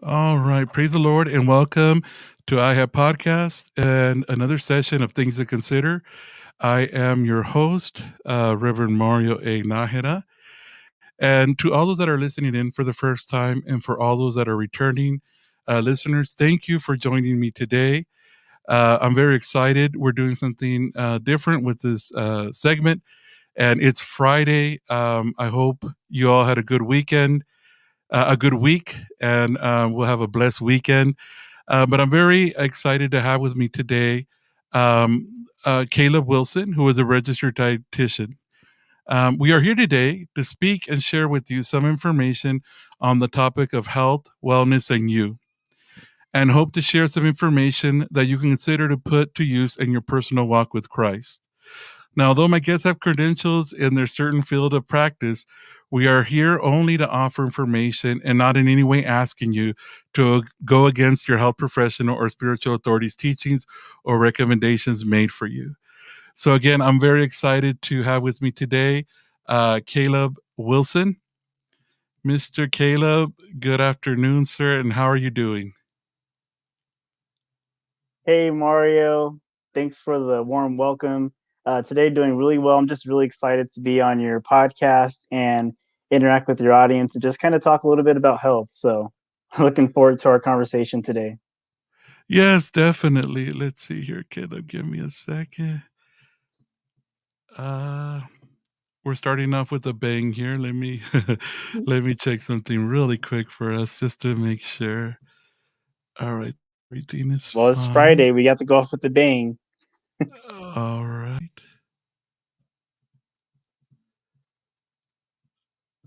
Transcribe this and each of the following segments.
All right. Praise the Lord and welcome to iHat Podcast and another session of Things to Consider. I am your host, Reverend Mario A. Nahera. And to all those that are listening in for the first time and for all those that are returning listeners, thank you for joining me today. I'm very excited. We're doing something different with this segment, and it's Friday. I hope you all had a good weekend, a good week, and we'll have a blessed weekend. But I'm very excited to have with me today Caleb Wilson, who is a registered dietitian. We are here today to speak and share with you some information on the topic of health, wellness, and you, and hope to share some information that you can consider to put to use in your personal walk with Christ. Now, although my guests have credentials in their certain field of practice, we are here only to offer information and not in any way asking you to go against your health professional or spiritual authorities' teachings or recommendations made for you. So, again, I'm very excited to have with me today Caleb Wilson. Mr. Caleb, good afternoon, sir, and how are you doing? Hey Mario, thanks for the warm welcome. Today, doing really well. I'm just really excited to be on your podcast and interact with your audience and just kind of talk a little bit about health. So, looking forward to our conversation today. Yes, definitely. Let's see here, Caleb. Give me a second. Uh, we're starting off with a bang here. Let me let me check something really quick for us just to make sure. All right, everything is Well, it's fine. Friday. We got to go off with a bang. All right.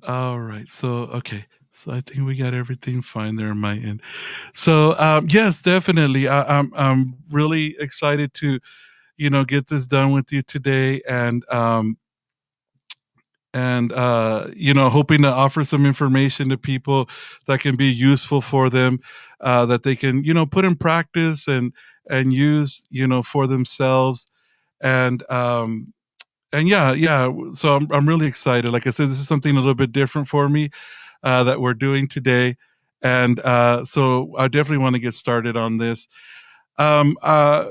All right. So, okay. So I think we got everything fine there on my end. So, yes, definitely. I'm really excited to, get this done with you today, and hoping to offer some information to people that can be useful for them, that they can put in practice and use for themselves, and yeah. So I'm really excited. Like I said, this is something a little bit different for me that we're doing today, and so I definitely want to get started on this. um, uh,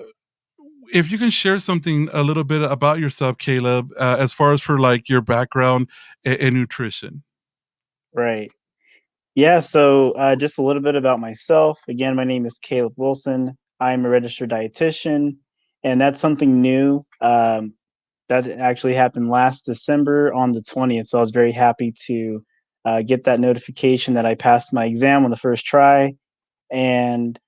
if you can share something a little bit about yourself, Caleb, as far as for like your background in nutrition. Right. Yeah. So, just a little bit about myself. Again, my name is Caleb Wilson. I'm a registered dietitian, and that's something new. That actually happened last December on the 20th. So I was very happy to get that notification that I passed my exam on the first try. And,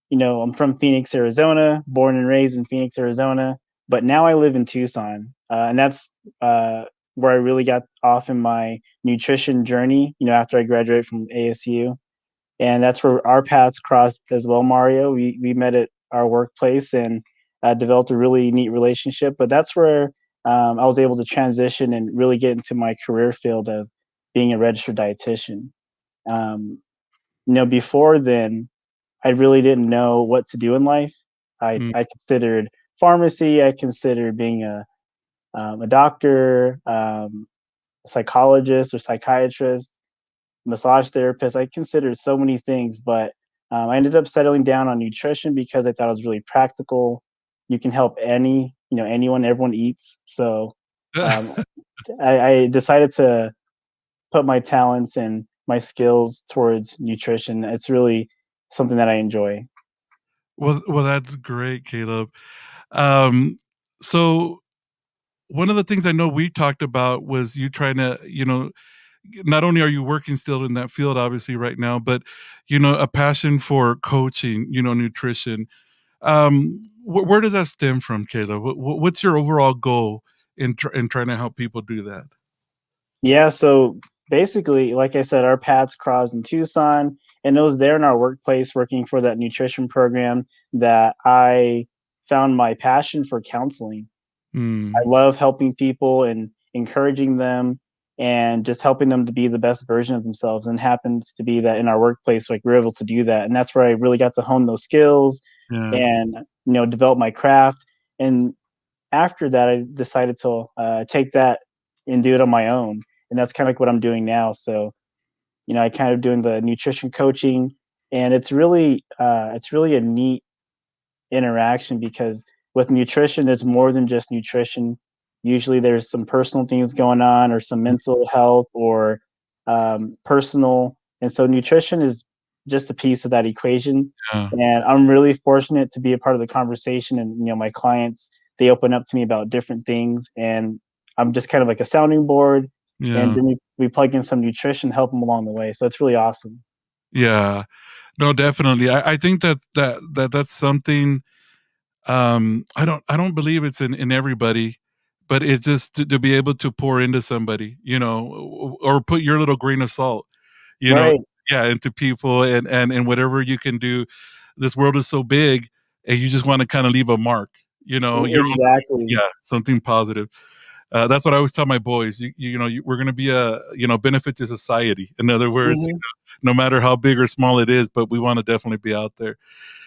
I'm from Phoenix, Arizona, born and raised in Phoenix, Arizona, but now I live in Tucson. And that's where I really got off in my nutrition journey, after I graduated from ASU. And that's where our paths crossed as well, Mario. We met at our workplace and developed a really neat relationship. But that's where I was able to transition and really get into my career field of being a registered dietitian. Um, Before then, I really didn't know what to do in life. Mm. I considered pharmacy. I considered being a doctor, a psychologist or psychiatrist, massage therapist. I considered so many things, but I ended up settling down on nutrition because I thought it was really practical. You can help anyone, everyone eats. So um, I decided to put my talents and my skills towards nutrition. It's really something that I enjoy. Well, that's great, Caleb. Um, so one of the things I know we talked about was you trying to, not only are you working still in that field, obviously right now, but a passion for coaching, nutrition. Where does that stem from, Caleb? What's your overall goal in trying to help people do that? Yeah, so basically, like I said, our paths crossed in Tucson, and it was there in our workplace working for that nutrition program that I found my passion for counseling. I Mm, love helping people and encouraging them and just helping them to be the best version of themselves. And happens to be that in our workplace, like we're able to do that. And that's where I really got to hone those skills yeah. and, develop my craft. And after that, I decided to take that and do it on my own. And that's kind of like what I'm doing now. So, I kind of doing the nutrition coaching and it's really a neat interaction because with nutrition, it's more than just nutrition. Usually, there's some personal things going on, or some mental health, or personal, and so nutrition is just a piece of that equation. Yeah. And I'm really fortunate to be a part of the conversation. And my clients, they open up to me about different things, and I'm just kind of like a sounding board. And Yeah. then we plug in some nutrition, help them along the way. So it's really awesome. Yeah. No, definitely. I think that's something, I don't believe it's in everybody, but it's just to be able to pour into somebody, or put your little grain of salt, you know Right. yeah, into people, and whatever you can do. This world is so big, and you just wanna kinda leave a mark, your own, Exactly. yeah, something positive. That's what I always tell my boys. We're gonna be a, benefit to society. In other words, Hmm. no matter how big or small it is, but we wanna definitely be out there.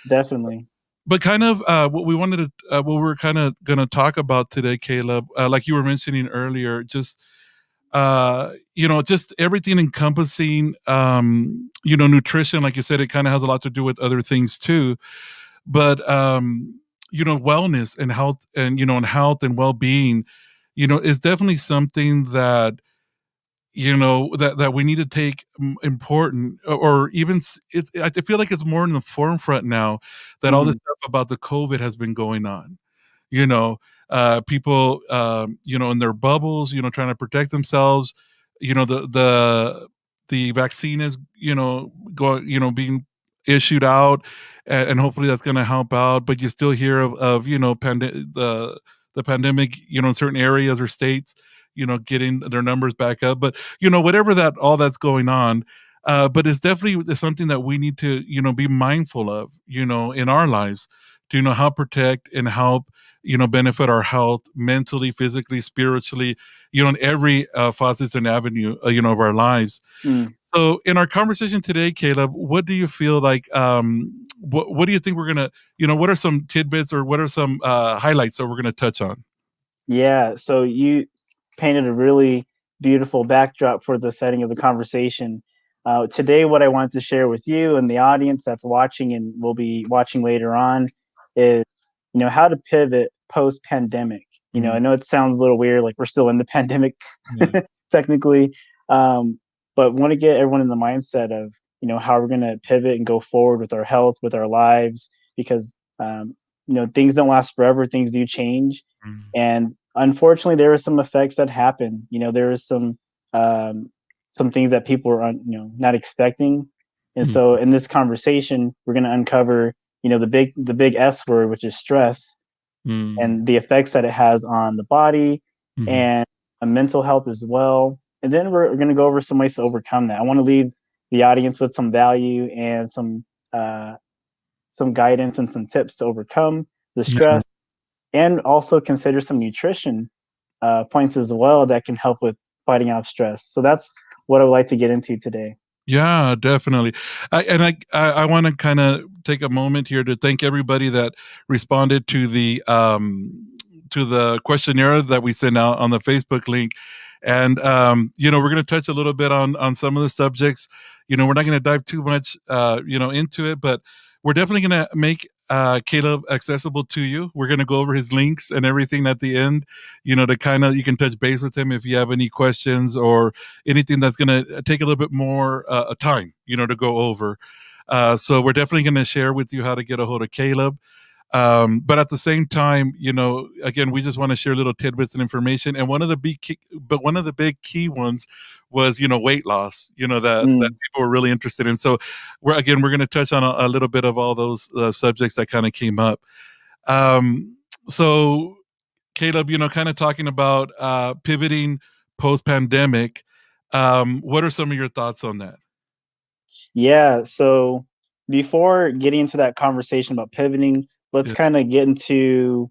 Definitely. But kind of, what we're kinda gonna talk about today, Caleb, like you were mentioning earlier, just everything encompassing, nutrition, like you said, it kinda has a lot to do with other things too. But, wellness and health, and well-being, is definitely something that, that we need to take important, or even I feel like it's more in the forefront now that all this Mhm. stuff about the COVID has been going on. you know People, in their bubbles, trying to protect themselves. The vaccine is, going, being issued out, and hopefully that's going to help out, but you still hear of, the pandemic, in certain areas or states, getting their numbers back up. But whatever that all that's going on, but it's definitely something that we need to, be mindful of, in our lives, to how protect and help, benefit our health mentally, physically, spiritually, in every facets and avenue, of our lives. Mm. So, in our conversation today, Caleb, what do you feel like? What do you think we're gonna? What are some tidbits, or what are some highlights that we're gonna touch on? Yeah, so you painted a really beautiful backdrop for the setting of the conversation. Today, what I wanted to share with you and the audience that's watching and will be watching later on is, how to pivot post pandemic. I Mm, know it sounds a little weird, like we're still in the pandemic yeah. technically, um, but want to get everyone in the mindset of, how we're going to pivot and go forward with our health, with our lives, because things don't last forever, things do change, Mm, and unfortunately, there are some effects that happen. There is some things that people are not expecting. And mm, so in this conversation, we're going to uncover, the big S word, which is stress, mm, and the effects that it has on the body mhm, and mental health as well. And then we're going to go over some ways to overcome that. I want to leave the audience with some value and some guidance and some tips to overcome the yeah. stress, and also consider some nutrition points as well that can help with fighting off stress. So that's what I would like to get into today. Yeah, definitely. I want to kind of take a moment here to thank everybody that responded to the questionnaire that we sent out on the Facebook link. And we're going to touch a little bit on some of the subjects. We're not going to dive too much into it, but we're definitely going to make Caleb accessible to you. We're going to go over his links and everything at the end, to kind of, you can touch base with him if you have any questions, or anything that's going to take a little bit more time, to go over. So we're definitely going to share with you how to get a hold of Caleb. But at the same time, again, we just want to share little tidbits and information. And one of the big key ones was, weight loss, that Mm, people were really interested in. So we're going to touch on a little bit of all those subjects that kind of came up. So Caleb, kind of talking about pivoting post pandemic. What are some of your thoughts on that? yeah. So before getting into that conversation about pivoting, let's Yeah. kind of get into,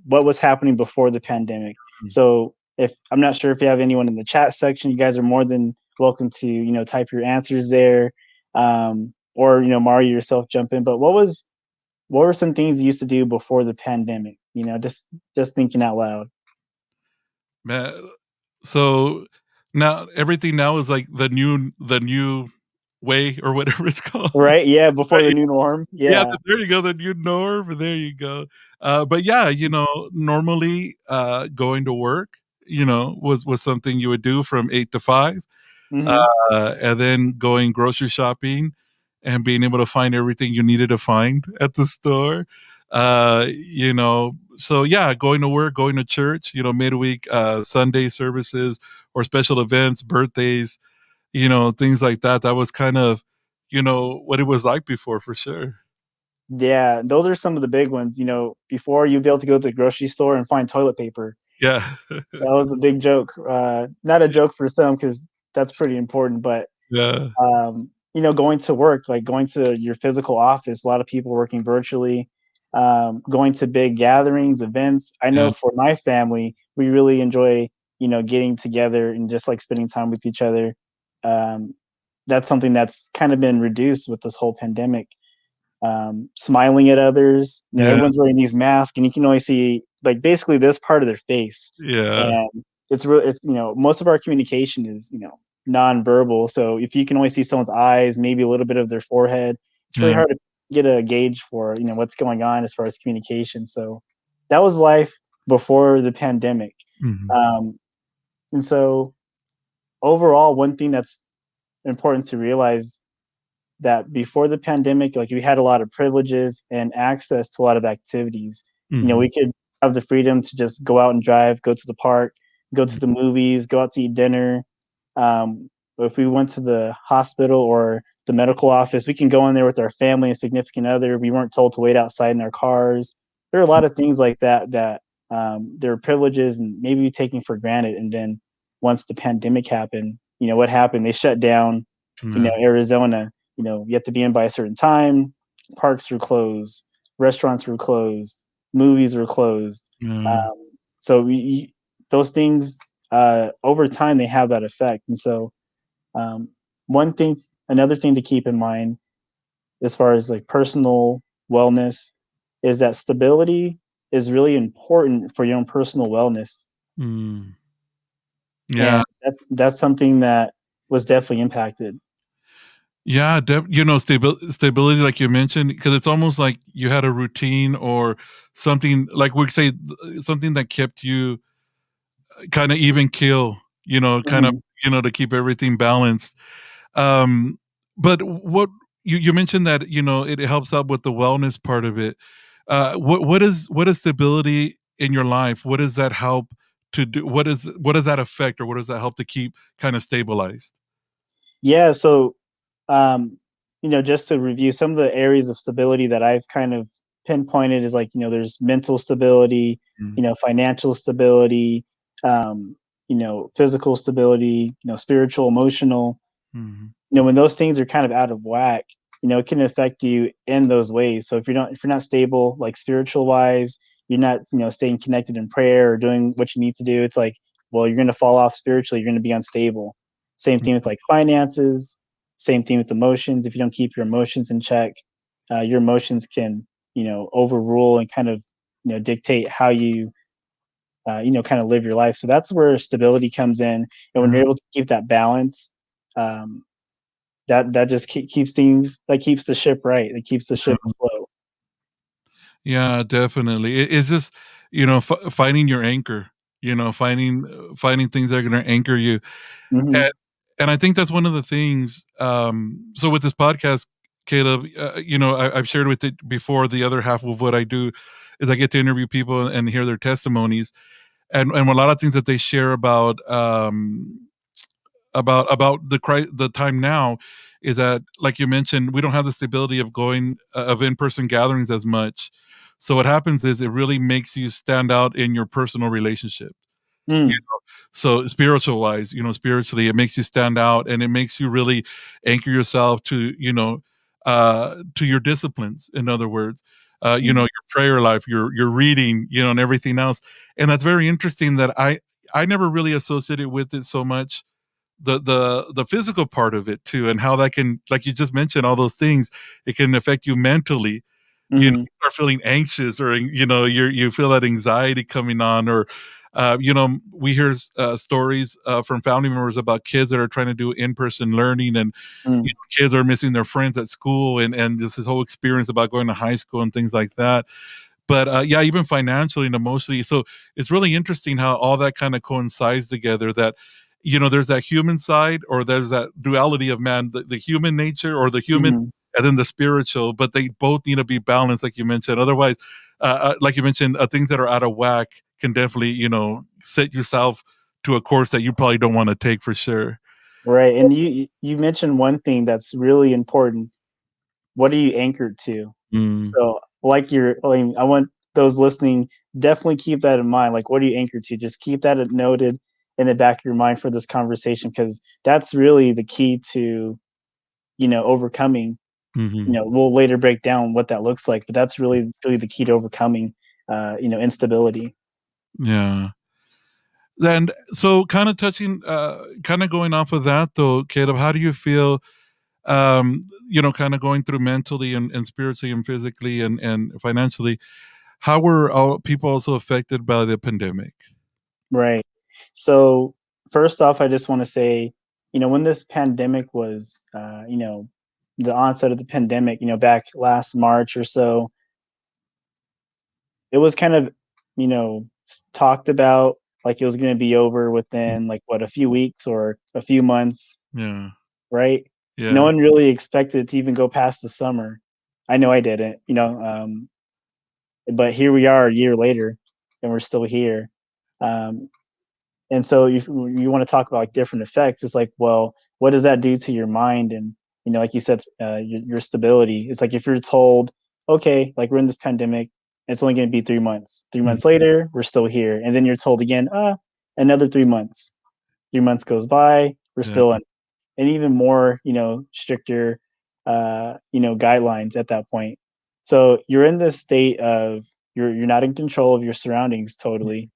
what was happening before the pandemic. Mm. So if I'm not sure if you have anyone in the chat section, you guys are more than welcome to type your answers there, or Mario yourself jump in. But what were some things you used to do before the pandemic? Just thinking out loud. Man, so now everything now is like the new. way or whatever it's called. Right, yeah, before the Right? new norm. Yeah, Yeah. there you go, the new norm, there you go. But yeah, normally, going to work, was something you would do from 8 to 5, Mhm. and then going grocery shopping and being able to find everything you needed to find at the store. So yeah, going to work, going to church, midweek, Sunday services or special events, birthdays, things like that. That was kind of, what it was like before for sure. Yeah, those are some of the big ones, before you'd be able to go to the grocery store and find toilet paper. Yeah. That was a big joke. Not a joke for some because that's pretty important, but Yeah. going to work, like going to your physical office, a lot of people working virtually, going to big gatherings, events. I know Yeah. for my family, we really enjoy, getting together and just like spending time with each other. Um, that's something that's kind of been reduced with this whole pandemic. Smiling at others, Yeah. everyone's wearing these masks, and you can only see like basically this part of their face, Yeah. and it's real. It's most of our communication is nonverbal. So if you can only see someone's eyes, maybe a little bit of their forehead, it's very Yeah. hard to get a gauge for what's going on as far as communication. So that was life before the pandemic, Mhm. um, and so overall, one thing that's important to realize that before the pandemic, like we had a lot of privileges and access to a lot of activities. Mhm. We could have the freedom to just go out and drive, go to the park, go to the movies, go out to eat dinner. If we went to the hospital or the medical office, we can go in there with our family and significant other. We weren't told to wait outside in our cars. There are a lot of things like that there are privileges and maybe taken for granted. And then once the pandemic happened, what happened? They shut down, Yeah. Arizona. You have to be in by a certain time. Parks were closed, restaurants were closed, movies were closed. Yeah. Um, so those things, over time, they have that effect. And so, um, another thing to keep in mind as far as like personal wellness is that stability is really important for your own personal wellness, Mm. Yeah. and that's something that was definitely impacted. Yeah, stability, like you mentioned, because it's almost like you had a routine or something, like we say, something that kept you kinda even keel, kind of, Mhm. to keep everything balanced. Um, but what you mentioned that, it helps out with the wellness part of it. What is stability in your life? What does that help to do? What does that affect, or what does that help to keep kinda stabilized? Yeah, so just to review some of the areas of stability that I've kind of pinpointed is like, there's mental stability, Mm, financial stability, physical stability, spiritual, emotional. mhm, When those things are kind of out of whack, it can affect you in those ways. So if you're not stable, like spiritual wise, you're not, staying connected in prayer or doing what you need to do. It's like, well, you're going to fall off spiritually. You're going to be unstable. Same thing with mhm, like finances. Same thing with emotions. If you don't keep your emotions in check, your emotions can, overrule and kind of, dictate how you, kind of live your life. So that's where stability comes in. And when yeah, you're able to keep that balance, um, that just keeps things that keeps the ship right. It keeps the ship yeah. afloat. Yeah, definitely. It's just, finding your anchor, finding things that are gonna anchor you. Mhm, And and I think that's one of the things, so with this podcast, Caleb, I've shared with it before, the other half of what I do is I get to interview people and hear their testimonies, and a lot of things that they share about the time now is that, like you mentioned, we don't have the stability of going of in-person gatherings as much. So what happens is it really makes you stand out in your personal relationship. You mm, know, so spiritual wise, spiritually, it makes you stand out, and it makes you really anchor yourself to your disciplines. In other words, mm, your prayer life, your reading, and everything else. And that's very interesting that I never really associated with it so much, the physical part of it too, and how that can, like you just mentioned, all those things, it can affect you mentally. You mhm, start feeling anxious, or you feel that anxiety coming on, or We hear stories from family members about kids that are trying to do in-person learning, and Mm, kids are missing their friends at school, and this whole experience about going to high school and things like that. But yeah, even financially and emotionally. So it's really interesting how all that kind of coincides together. That there's that human side, or there's that duality of man, the human nature or the human, mhm. and then the spiritual. But they both need to be balanced, like you mentioned. Otherwise, like you mentioned, things that are out of whack can definitely set yourself to a course that you probably don't want to take for sure. Right, and you mentioned one thing that's really important. What are you anchored to? Mm, So, like I mean, I want those listening, definitely keep that in mind. Like, what are you anchored to? Just keep that noted in the back of your mind for this conversation, because that's really the key to, overcoming. hmm We'll later break down what that looks like, but that's really the key to overcoming, instability. yeah. And so, kind of touching, kind of going off of that, though, Caleb, how do you feel? Kind of going through mentally and spiritually and physically and financially. How were all people also affected by the pandemic? Right. So, first off, I just want to say, when this pandemic was, the onset of the pandemic, back last March or so, it was kind of, talked about like it was going to be over within like what, a few weeks or a few months, Yeah, right? No yeah, one really expected it to even go past the summer. I know I didn't, but here we are a year later, and we're still here. Um, And so if you want to talk about like different effects, it's like, well, what does that do to your mind? And, like you said, your stability. It's like if you're told, okay, like we're in this pandemic, it's only going to be 3 months. 3 months mm, later, we're still here. And then you're told again, another 3 months. 3 months goes by, we're yeah, still in, and even more, stricter, guidelines at that point. So you're in this state of you're not in control of your surroundings totally.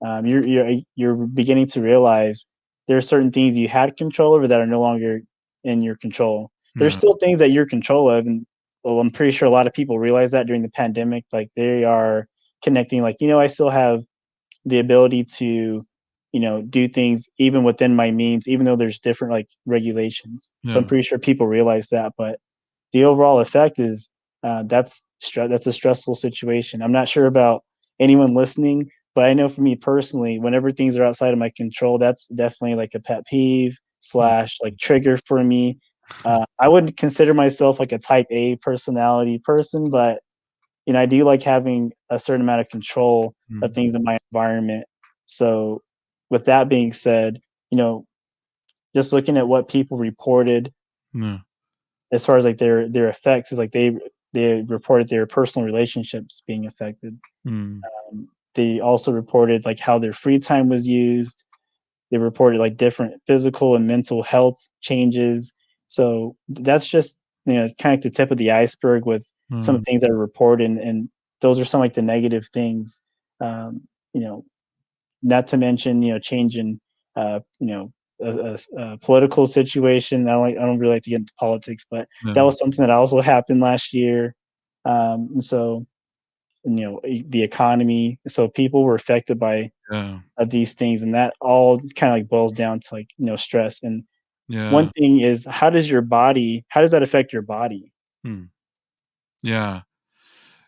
You're beginning to realize there are certain things you had control over that are no longer in your control. There's yeah, still things that you're control of, and well, I'm pretty sure a lot of people realize that during the pandemic, like they are connecting, like I still have the ability to, do things even within my means, even though there's different like regulations. So I'm yeah, pretty sure people realize that, but the overall effect is that's a stressful situation. I'm not sure about anyone listening, but I know for me personally, whenever things are outside of my control, that's definitely like a pet peeve mm, slash like trigger for me. I would consider myself like a type A personality person, but I do like having a certain amount of control of mm, things in my environment. So, with that being said, you know, just looking at what people reported yeah, as far as like their effects is like they reported their personal relationships being affected. mm, They also reported like how their free time was used. They reported like different physical and mental health changes. So that's just kind of like the tip of the iceberg with some of mm, the things that are reported, and those are some like the negative things. Um, you know, Not to mention change in a political situation. I don't really like to get into politics, but that yeah, was something that also happened last year. And so the economy. So people were affected by yeah, these things, and that all kind of like boils down to like stress. And one yeah, thing is, how does that affect your body? mm, yeah.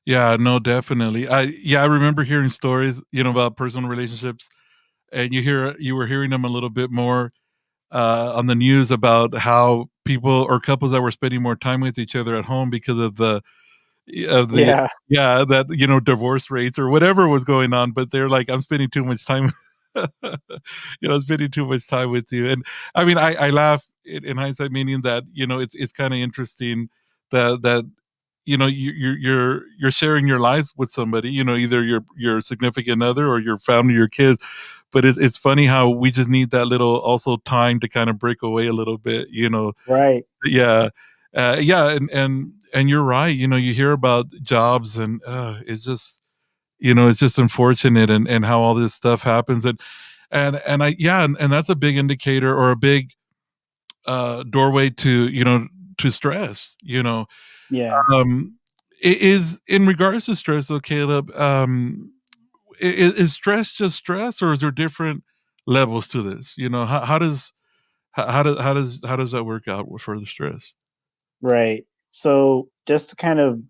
Yeah, no, definitely. I remember hearing stories, about personal relationships, and you were hearing them a little bit more on the news about how people or couples that were spending more time with each other at home because of the Yeah, yeah, that, divorce rates or whatever was going on, but they're like, "I'm spending too much time," "spending too much time with you." And I mean, I laugh in hindsight, meaning that, it's kinda interesting that you're sharing your lives with somebody, either your significant other or your family, your kids. But it's funny how we just need that little also time to kind of break away a little bit. right. Yeah, yeah, and you're right. You hear about jobs, and it's just unfortunate, and how all this stuff happens, and I yeah, and that's a big indicator or a big doorway to stress. Yeah. Um, is in regards to stress, though, Caleb. is stress just stress, or is there different levels to this? How does how does that work out for the stress? Right. So just to kind of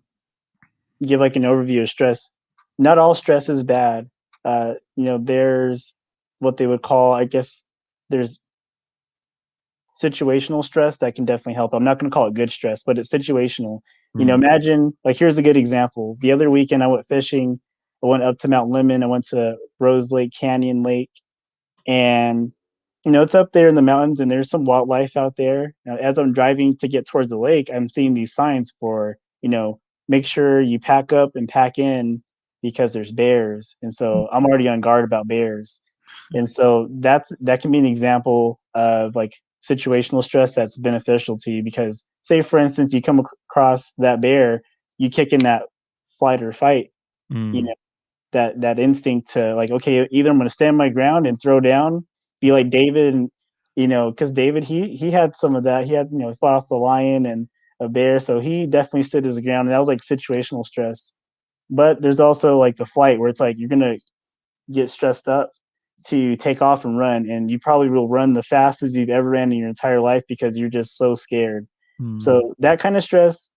give like an overview of stress, not all stress is bad. There's what they would call, I guess, there's situational stress that can definitely help. I'm not going to call it good stress, but it's situational. Mm, Imagine, like, here's a good example. The other weekend I went fishing. I went up to Mount Lemon. I went to Rose Lake, Canyon Lake, and it's up there in the mountains, and there's some wildlife out there. As I'm driving to get towards the lake, I'm seeing these signs for, make sure you pack up and pack in because there's bears. And so I'm already on guard about bears. And so that can be an example of like situational stress that's beneficial to you because say for instance you come across that bear, you kick in that flight or fight, you mm, know, that instinct to like, okay, either I'm going to stand my ground and throw down, be like David, and because David he had some of that. He had fought off the lion and a bear, so he definitely stood his ground, and that was like situational stress. But there's also like the flight where it's like you're gonna get stressed up to take off and run, and you probably will run the fastest you've ever ran in your entire life because you're just so scared. mm, So that kind of stress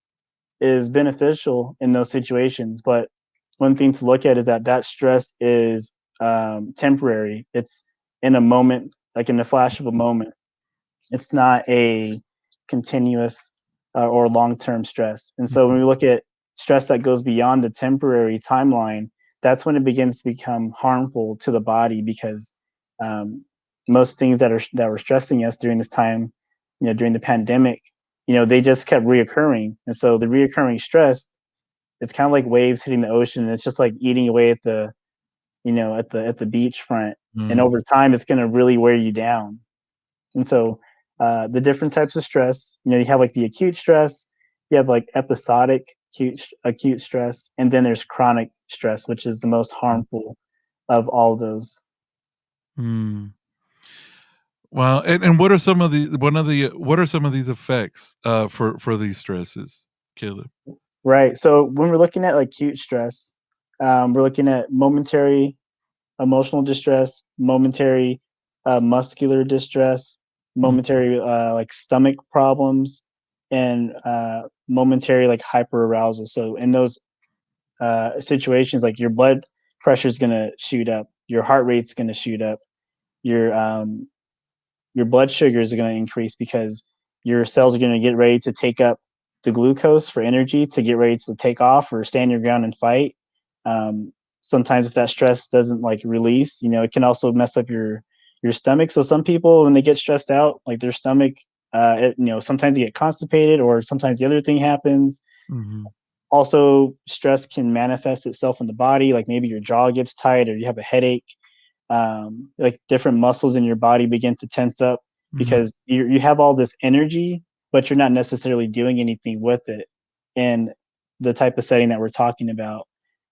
is beneficial in those situations. But one thing to look at is that stress is temporary. It's in a moment, like in a flash of a moment. It's not a continuous or long term stress. And so when mhm, we look at stress that goes beyond the temporary timeline, that's when it begins to become harmful to the body because um, most things that were stressing us during this time, during the pandemic, they just kept reoccurring. And so the reoccurring stress, it's kind of like waves hitting the ocean. It's just like eating away at the beach front, and mm, over time, it's going to really wear you down. And so the different types of stress, you have like the acute stress, you have like episodic acute stress, and then there's chronic stress, which is the most harmful of all of those. mm. Wow, and what are some of these effects, for these stresses, Caleb? Right. So when we're looking at like acute stress, we're looking at momentary emotional distress, momentary muscular distress, Mm, momentary like stomach problems, and momentary like hyperarousal. So in those situations, like your blood pressure is gonna shoot up, your heart rate's gonna shoot up, your um, your blood sugars are gonna increase because your cells are gonna get ready to take up the glucose for energy to get ready to take off or stand your ground and fight. Um, Sometimes if that stress doesn't like release, it can also mess up your stomach. So some people when they get stressed out, like their stomach, sometimes they get constipated or sometimes the other thing happens. mhm, Also, stress can manifest itself in the body, like maybe your jaw gets tight or you have a headache. Like different muscles in your body begin to tense up mhm. because you have all this energy, but you're not necessarily doing anything with it in the type of setting that we're talking about.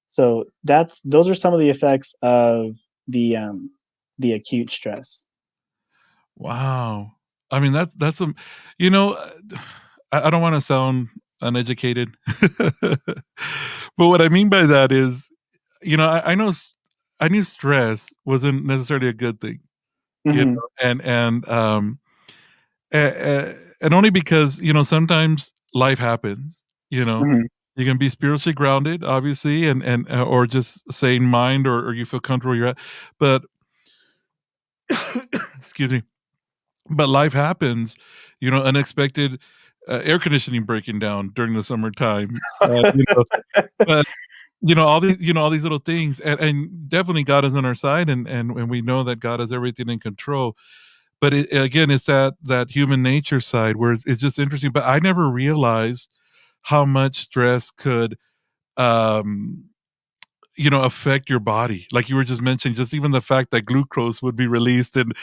So those are some of the effects of the acute stress. Wow. I mean, that's you know, I don't wanna sound uneducated, but what I mean by that is, I knew stress wasn't necessarily a good thing, Hmm. and only because, sometimes life happens, you know? Hmm. You can be spiritually grounded, obviously, or just sane mind, or you feel comfortable where you're at, but excuse me. But life happens, unexpected, air conditioning breaking down during the summertime, but, all these little things, and definitely God is on our side, and we know that God has everything in control, but again, it's that human nature side where it's just interesting, but I never realized how much stress could, um, affect your body, like you were just mentioning, just even the fact that glucose would be released and,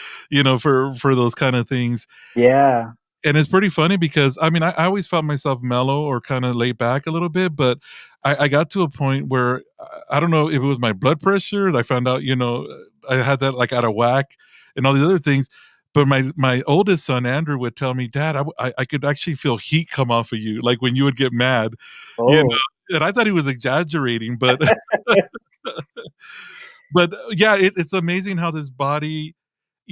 for those kind of things. Yeah. And it's pretty funny because, I mean, I always felt myself mellow or kinda laid back a little bit, but I got to a point where I don't know if it was my blood pressure, I found out, I had that, like, out of whack and all these other things, but my oldest son, Andrew, would tell me, "Dad, I could actually feel heat come off of you, like, when you would get mad," you Oh. know? And I thought he was exaggerating, but but yeah, it's amazing how this body,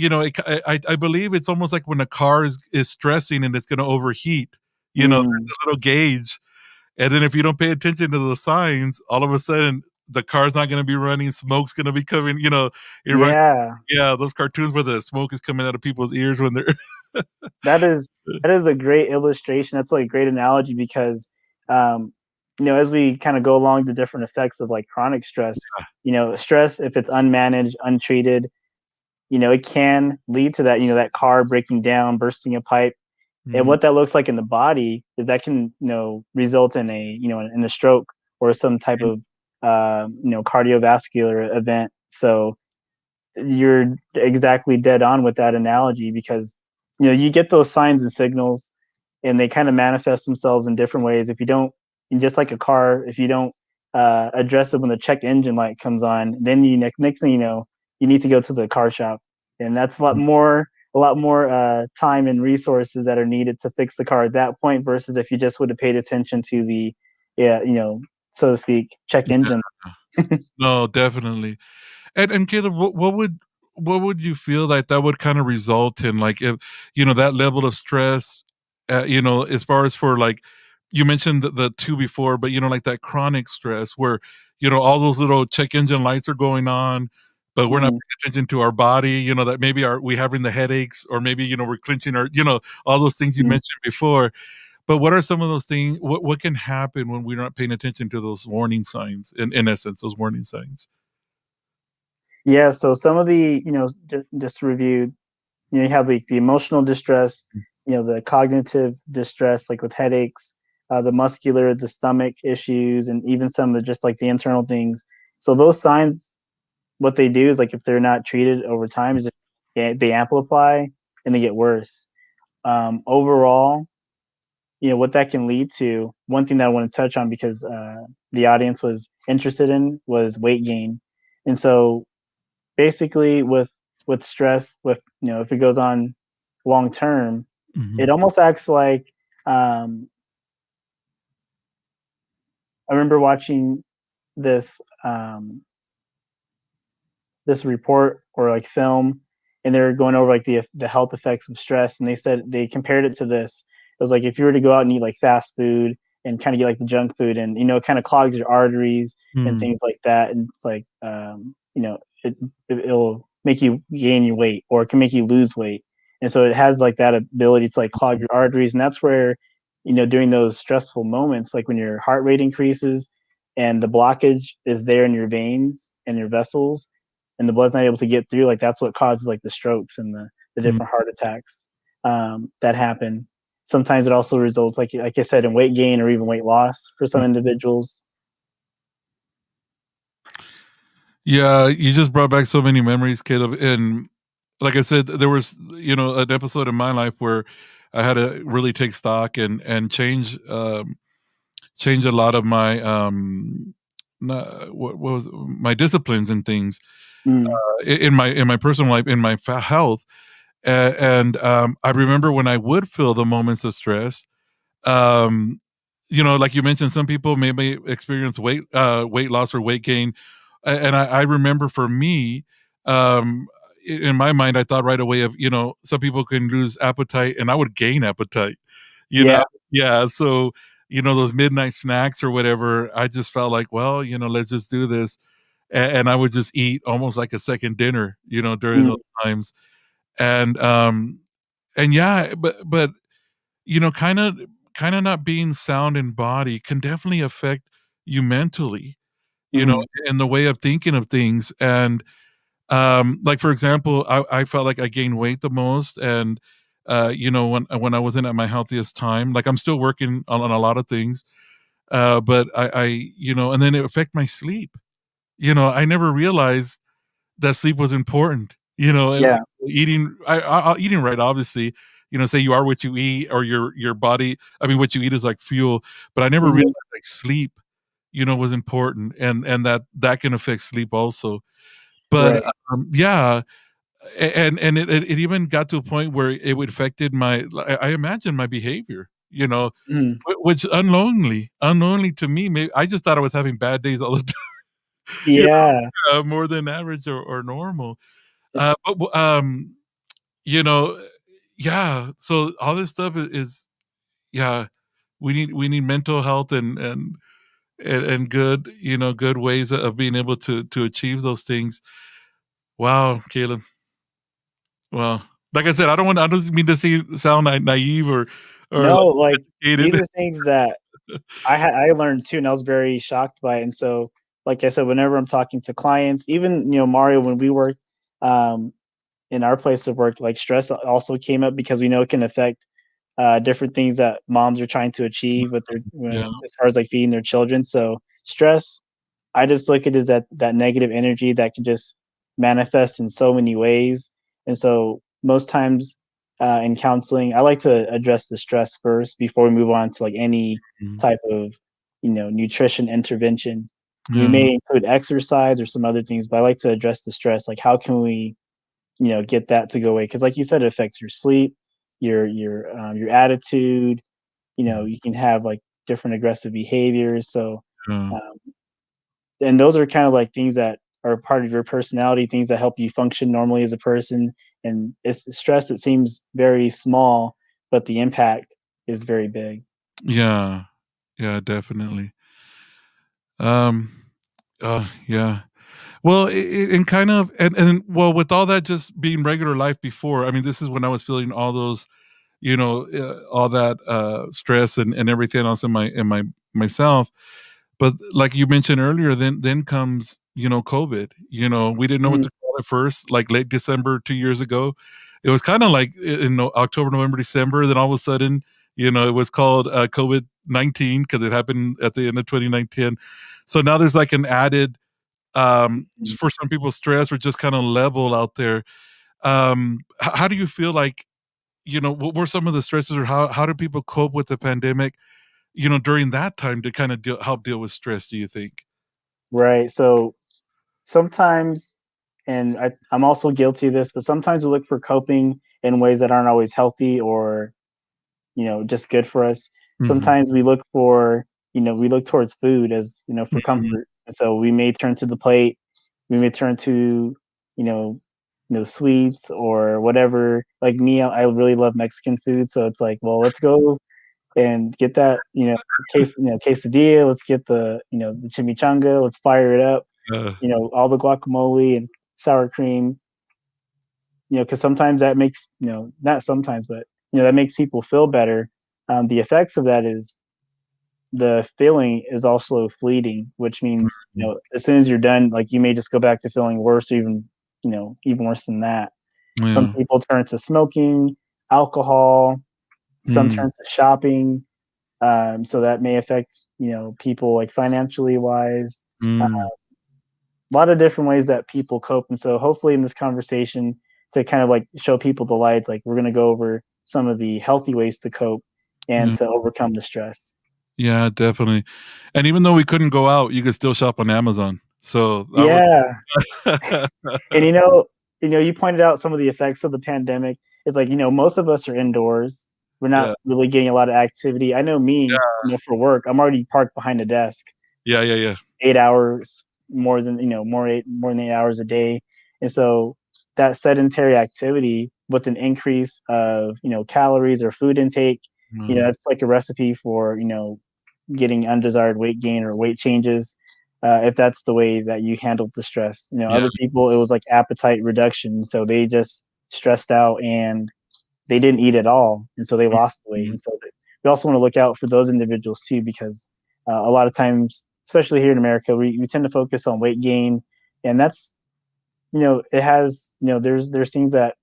I believe it's almost like when a car is stressing and it's going to overheat. Mm, There's a little gauge, and then if you don't pay attention to those signs, all of a sudden the car's not going to be running, smoke's going to be coming. It reminds yeah. yeah, those cartoons where the smoke is coming out of people's ears when they're That is that is a great illustration. That's like a great analogy because, um, as we kind of go along the different effects of like chronic stress, stress if it's unmanaged, untreated, it can lead to that, that car breaking down, bursting a pipe. And Mhm, what that looks like in the body is that can, result in a stroke or some type of, cardiovascular event. So you're exactly dead on with that analogy because you get those signs and signals and they kind of manifest themselves in different ways if you don't, and just like a car, if you don't address it when the check engine light comes on, then next thing you know, you need to go to the car shop, and that's a lot more time and resources that are needed to fix the car at that point versus if you just would have paid attention to the, yeah, so to speak, check yeah. engine. No, definitely. And Caleb, what would you feel like that would kind of result in, like, if that level of stress, as far as for, like, you mentioned the two before, but like that chronic stress where all those little check engine lights are going on, but we're not Mhm, paying attention to our body. That maybe we having the headaches, or maybe we're clenching our, all those things you mhm. mentioned before. But what are some of those things? What can happen when we're not paying attention to those warning signs? In essence, those warning signs. Yeah, so some of the, just to review, you have the emotional distress, the cognitive distress, like with headaches, the muscular, the stomach issues, and even some of just like the internal things. So those signs, what they do is like if they're not treated over time, is they amplify and they get worse. Overall, what that can lead to. One thing that I want to touch on because the audience was interested in was weight gain, and so basically with stress, with if it goes on long term, it Mhm. almost acts like, I remember watching this this report or like film, and they were going over like the health effects of stress, and they said they compared it to this. It was like if you were to go out and eat like fast food and kind of get like the junk food, and it kind of clogs your arteries and Mm, things like that, and it's like it'll make you gain your weight or it can make you lose weight, and so it has like that ability to like clog your arteries, and that's where during those stressful moments, like when your heart rate increases and the blockage is there in your veins and your vessels and the blood's not able to get through, like that's what causes like the strokes and the mm, different heart attacks that happen. Sometimes it also results, like I said, in weight gain or even weight loss for some mm. individuals. Yeah, you just brought back so many memories, Caleb, and like I said, there was, an episode in my life where I had to really take stock and change a lot of my, what was my disciplines and things, Mm, in my personal life, in my health, and I remember when I would feel the moments of stress. Um, like you mentioned, some people may experience weight loss or weight gain, and I remember for me, um, in my mind, I thought right away of some people can lose appetite, and I would gain appetite. You yeah. know, yeah. So those midnight snacks or whatever, I just felt like, well, let's just do this, and I would just eat almost like a second dinner, during Mm, those times, and and yeah, but kind of not being sound in body can definitely affect you mentally, you know, mhm, in the way of thinking of things. And like for example, I felt like I gained weight the most, and when I wasn't at my healthiest time, like I'm still working on a lot of things, but and then it affect my sleep. I never realized that sleep was important. yeah. Eating, eating right, obviously. Say you are what you eat, or your body. I mean, what you eat is like fuel. But I never realized Mhm, like sleep, was important, and that can affect sleep also. But right. yeah, and it even got to a point where it would affected my. I imagine my behavior. Mhm, Which unknowingly to me, maybe I just thought I was having bad days all the time. you Yeah. know, more than average or normal. But you know, yeah. So all this stuff is yeah. We need mental health and good good ways of being able to achieve those things. Wow, Caleb. Well, like I said, I don't mean to sound naive or like No, like, these educated. are things that I learned too, and I was very shocked by it, and so, like I said, whenever I'm talking to clients, even, Mario, when we worked, um, in our place of work, like, stress also came up because we know it can affect, different things that moms are trying to achieve with their Yeah, as far as, like, feeding their children, so stress, I just look at it as that negative energy that can just manifest in so many ways, and so most times, in counseling, I like to address the stress first before we move on to, like, any mhm, type of, nutrition intervention. We yeah, may include exercise or some other things, but I like to address the stress, like, how can we, get that to go away? Because like you said, it affects your sleep, your attitude, mhm, you can have, like, different aggressive behaviors, so, yeah, um and those are kind of like things that are part of your personality, things that help you function normally as a person. And it's stress that seems very small, but the impact is very big. yeah, yeah, definitely. Um, yeah. Well, and kind of and well, with all that just being regular life before, I mean, this is when I was feeling all those, all that stress and everything else in my myself. But like you mentioned earlier, then comes, COVID. We didn't know what Mhm, to call it first, like late December 2 years ago. It was kinda like in October, November, December, then all of a sudden, it was called, COVID-19 because it happened at the end of 2019. So now there's like an added, mhm. for some people, stress or just kinda level out there. How do you feel like, what were some of the stresses or how do people cope with the pandemic, during that time to kinda help deal with stress, do you think? Right. So sometimes, and I'm also guilty of this, but sometimes we look for coping in ways that aren't always healthy or just good for us. Mhm. Sometimes we look towards food as, for Mhm. comfort. And so we may turn to the plate, we may turn to, you know, sweets or whatever. Like me, I really love Mexican food. So it's like, well, let's go and get that, quesadilla. Let's get the chimichanga. Let's fire it up. Uh, All the guacamole and sour cream. Because sometimes that makes, not sometimes, but that makes people feel better. The effects of that is the feeling is also fleeting, which means, mm, as soon as you're done, like you may just go back to feeling worse, or even worse than that. Some yeah. people turn to smoking, alcohol, some Mm, turn to shopping. So that may affect, people like financially wise. mm, A lot of different ways that people cope. And so hopefully in this conversation to kind of like show people the lights, like we're going to go over some of the healthy ways to cope and yeah. to overcome the stress. Yeah, definitely. And even though we couldn't go out, you could still shop on Amazon. So that was Yeah. And you pointed out some of the effects of the pandemic. It's like, most of us are indoors. We're not Yeah. really getting a lot of activity. I know me, for work, I'm already parked behind a desk Yeah, yeah, yeah. 8 hours more than 8 hours a day. And so that sedentary activity with an increase of, calories or food intake, Mhm. that's like a recipe for, getting undesired weight gain or weight changes. If that's the way that you handled the stress, Yeah. other people, it was like appetite reduction. So they just stressed out and they didn't eat at all. And so they lost the weight. Mhm. And so we also want to look out for those individuals too, because a lot of times, especially here in America, we tend to focus on weight gain. And that's, it has, there's things that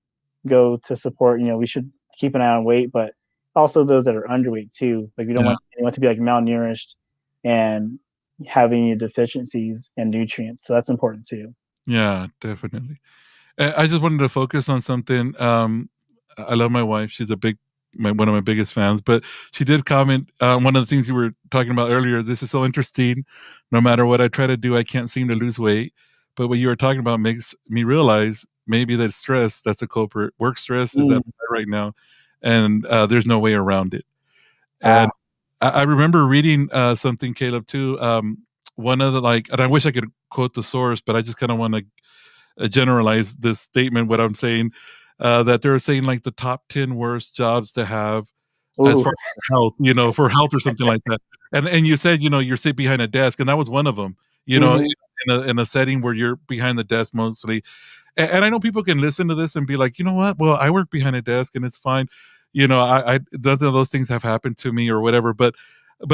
go to support, we should keep an eye on weight, but also those that are underweight too. Like we don't Yeah. want anyone to be like malnourished and having any deficiencies and nutrients. So that's important too. Yeah, definitely. I just wanted to focus on something. I love my wife. She's one of my biggest fans. But she did comment one of the things you were talking about earlier. This is so interesting. No matter what I try to do, I can't seem to lose weight. But what you were talking about makes me realize maybe that stress, that's a culprit. Work stress is at Mm, right now, and there's no way around it. And ah, I remember reading something, Caleb, too. one of the, like, and I wish I could quote the source, but I just kind of want to generalize this statement. What I'm saying, that they're saying like the top 10 worst jobs to have as Ooh. far as health, for health or something like that. And you said, you sit behind a desk, and that was one of them. Mhm. In a setting where you're behind the desk mostly, and I know people can listen to this and be like, you know what? Well, I work behind a desk and it's fine. I none of those things have happened to me or whatever. But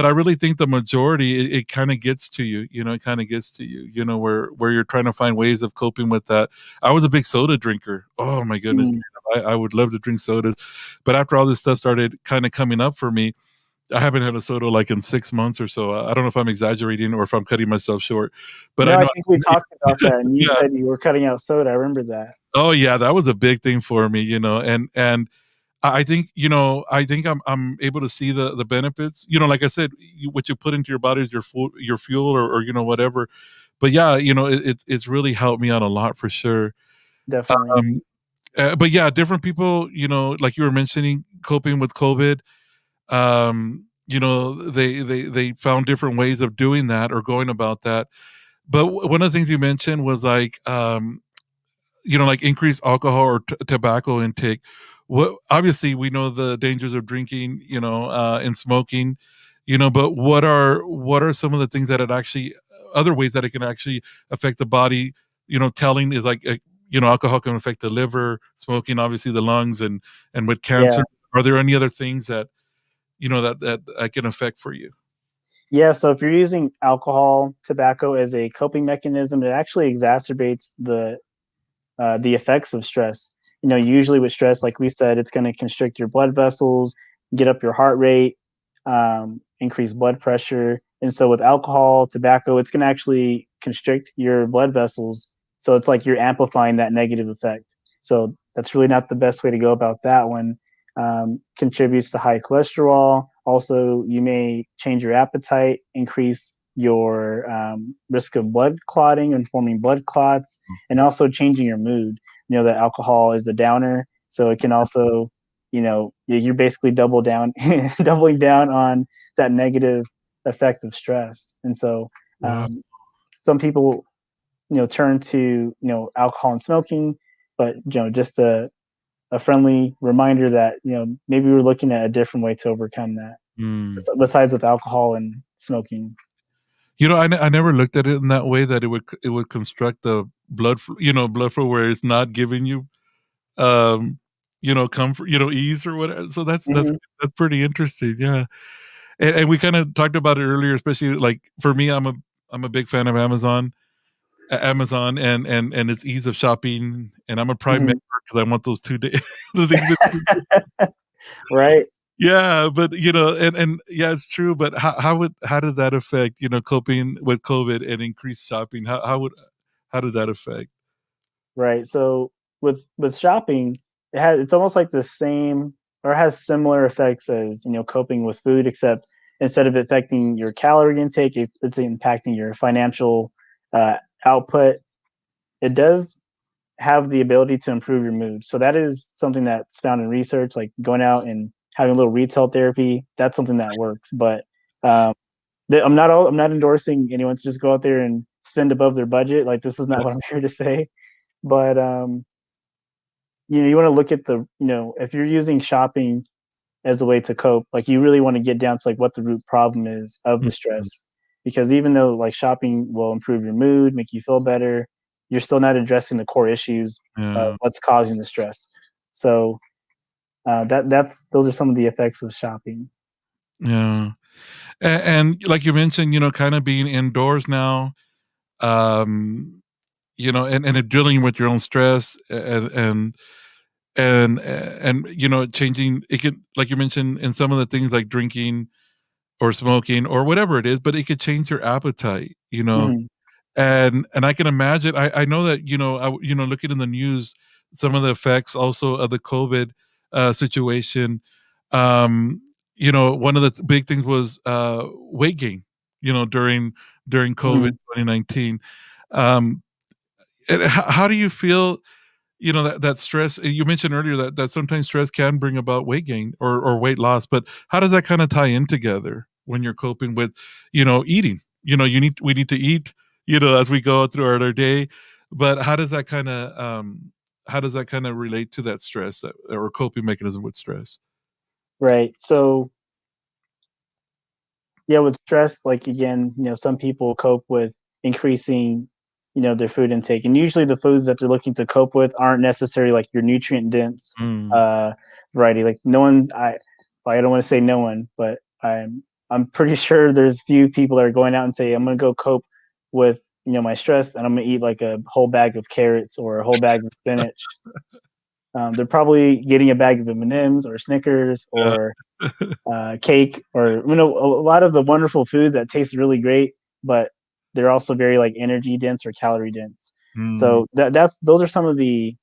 I really think the majority, it kind of gets to you. It kind of gets to you. Where you're trying to find ways of coping with that. I was a big soda drinker. Oh my goodness, Mm. I would love to drink sodas, but after all this stuff started kind of coming up for me, I haven't had a soda like in 6 months or so. I don't know if I'm exaggerating or if I'm cutting myself short, but I No, I know. think we talked about that, and you Yeah. said you were cutting out soda, I remember that. Oh yeah, that was a big thing for me, and I think, I'm able to see the benefits. Like I said, what you put into your body is your fuel, or whatever. But yeah, it's really helped me out a lot for sure. Definitely. Um, but yeah, different people, like you were mentioning, coping with COVID. They found different ways of doing that or going about that. But one of the things you mentioned was like, like increased alcohol or tobacco intake. What obviously we know the dangers of drinking, and smoking, but what are some of the things that it actually, other ways that it can actually affect the body? Telling is like, alcohol can affect the liver, smoking obviously the lungs, and with Yeah. cancer. Are there any other things that that can affect for you? Yeah, so if you're using alcohol, tobacco as a coping mechanism, it actually exacerbates the effects of stress. Usually with stress, like we said, it's going to constrict your blood vessels, get up your heart rate, increase blood pressure. And so with alcohol, tobacco, it's going to actually constrict your blood vessels. So it's like you're amplifying that negative effect. So that's really not the best way to go about that one. Contributes to high cholesterol. Also, you may change your appetite, increase your risk of blood clotting and forming blood clots, and also changing your mood. That alcohol is a downer, so it can also, you're basically doubling down on that negative effect of stress. And so, Wow. some people, turn to, alcohol and smoking, but just a friendly reminder that maybe we're looking at a different way to overcome that, Mm. besides with alcohol and smoking. I never looked at it in that way, that it would construct the blood flow where it's not giving you, um, comfort, ease or whatever. So Hmm. that's pretty interesting. Yeah. And we kind of talked about it earlier, especially like for me, I'm a big fan of Amazon and its ease of shopping, and I'm a Prime member Hmm. because I want those 2 day the things that. Right. Yeah, but, and yeah, it's true, but how did that affect, coping with COVID and increased shopping? How did that affect? Right. So with shopping, it's almost like the same, or has similar effects as coping with food, except instead of affecting your calorie intake, it's impacting your financial output. It does have the ability to improve your mood. So that is something that's found in research, like going out and having a little retail therapy. That's something that works. But um, I'm not endorsing anyone to just go out there and spend above their budget. Like, this is not Yeah, what I'm here to say. But you want to look at the, if you're using shopping as a way to cope, like, you really want to get down to like what the root problem is of the mhm, stress. Because even though like shopping will improve your mood, make you feel better, you're still not addressing the core issues of yeah, what's causing the stress. So that's those are some of the effects of shopping. yeah. And like you mentioned, kinda being indoors now, um, and dealing with your own stress, and changing it could, like you mentioned, in some of the things like drinking or smoking or whatever it is, but it could change your appetite, Mhm. and I can imagine. I know that, looking in the news, some of the effects also of the COVID situation. Um, one of the big things was weight gain. During COVID Mhm. 2019. Um, and how do you feel? That stress. You mentioned earlier that sometimes stress can bring about weight gain or weight loss, but how does that kind of tie in together when you're coping with, eating? we need to eat, as we go through our day. But how does that kind of relate to that stress that or coping mechanism with stress? Right. So yeah, with stress, like again, some people cope with increasing, their food intake, and usually the foods that they're looking to cope with aren't necessarily like your nutrient dense Mm, uh, variety. Like no one, I don't want to say no one, but I'm pretty sure there's few people that are going out and say I'm gonna go cope with my stress, and I'm gonna eat like a whole bag of carrots or a whole bag of spinach. They're probably getting a bag of M&Ms or Snickers yeah. or cake, or a lot of the wonderful foods that taste really great, but they're also very like energy dense or calorie dense. Mm, So that's those are some of the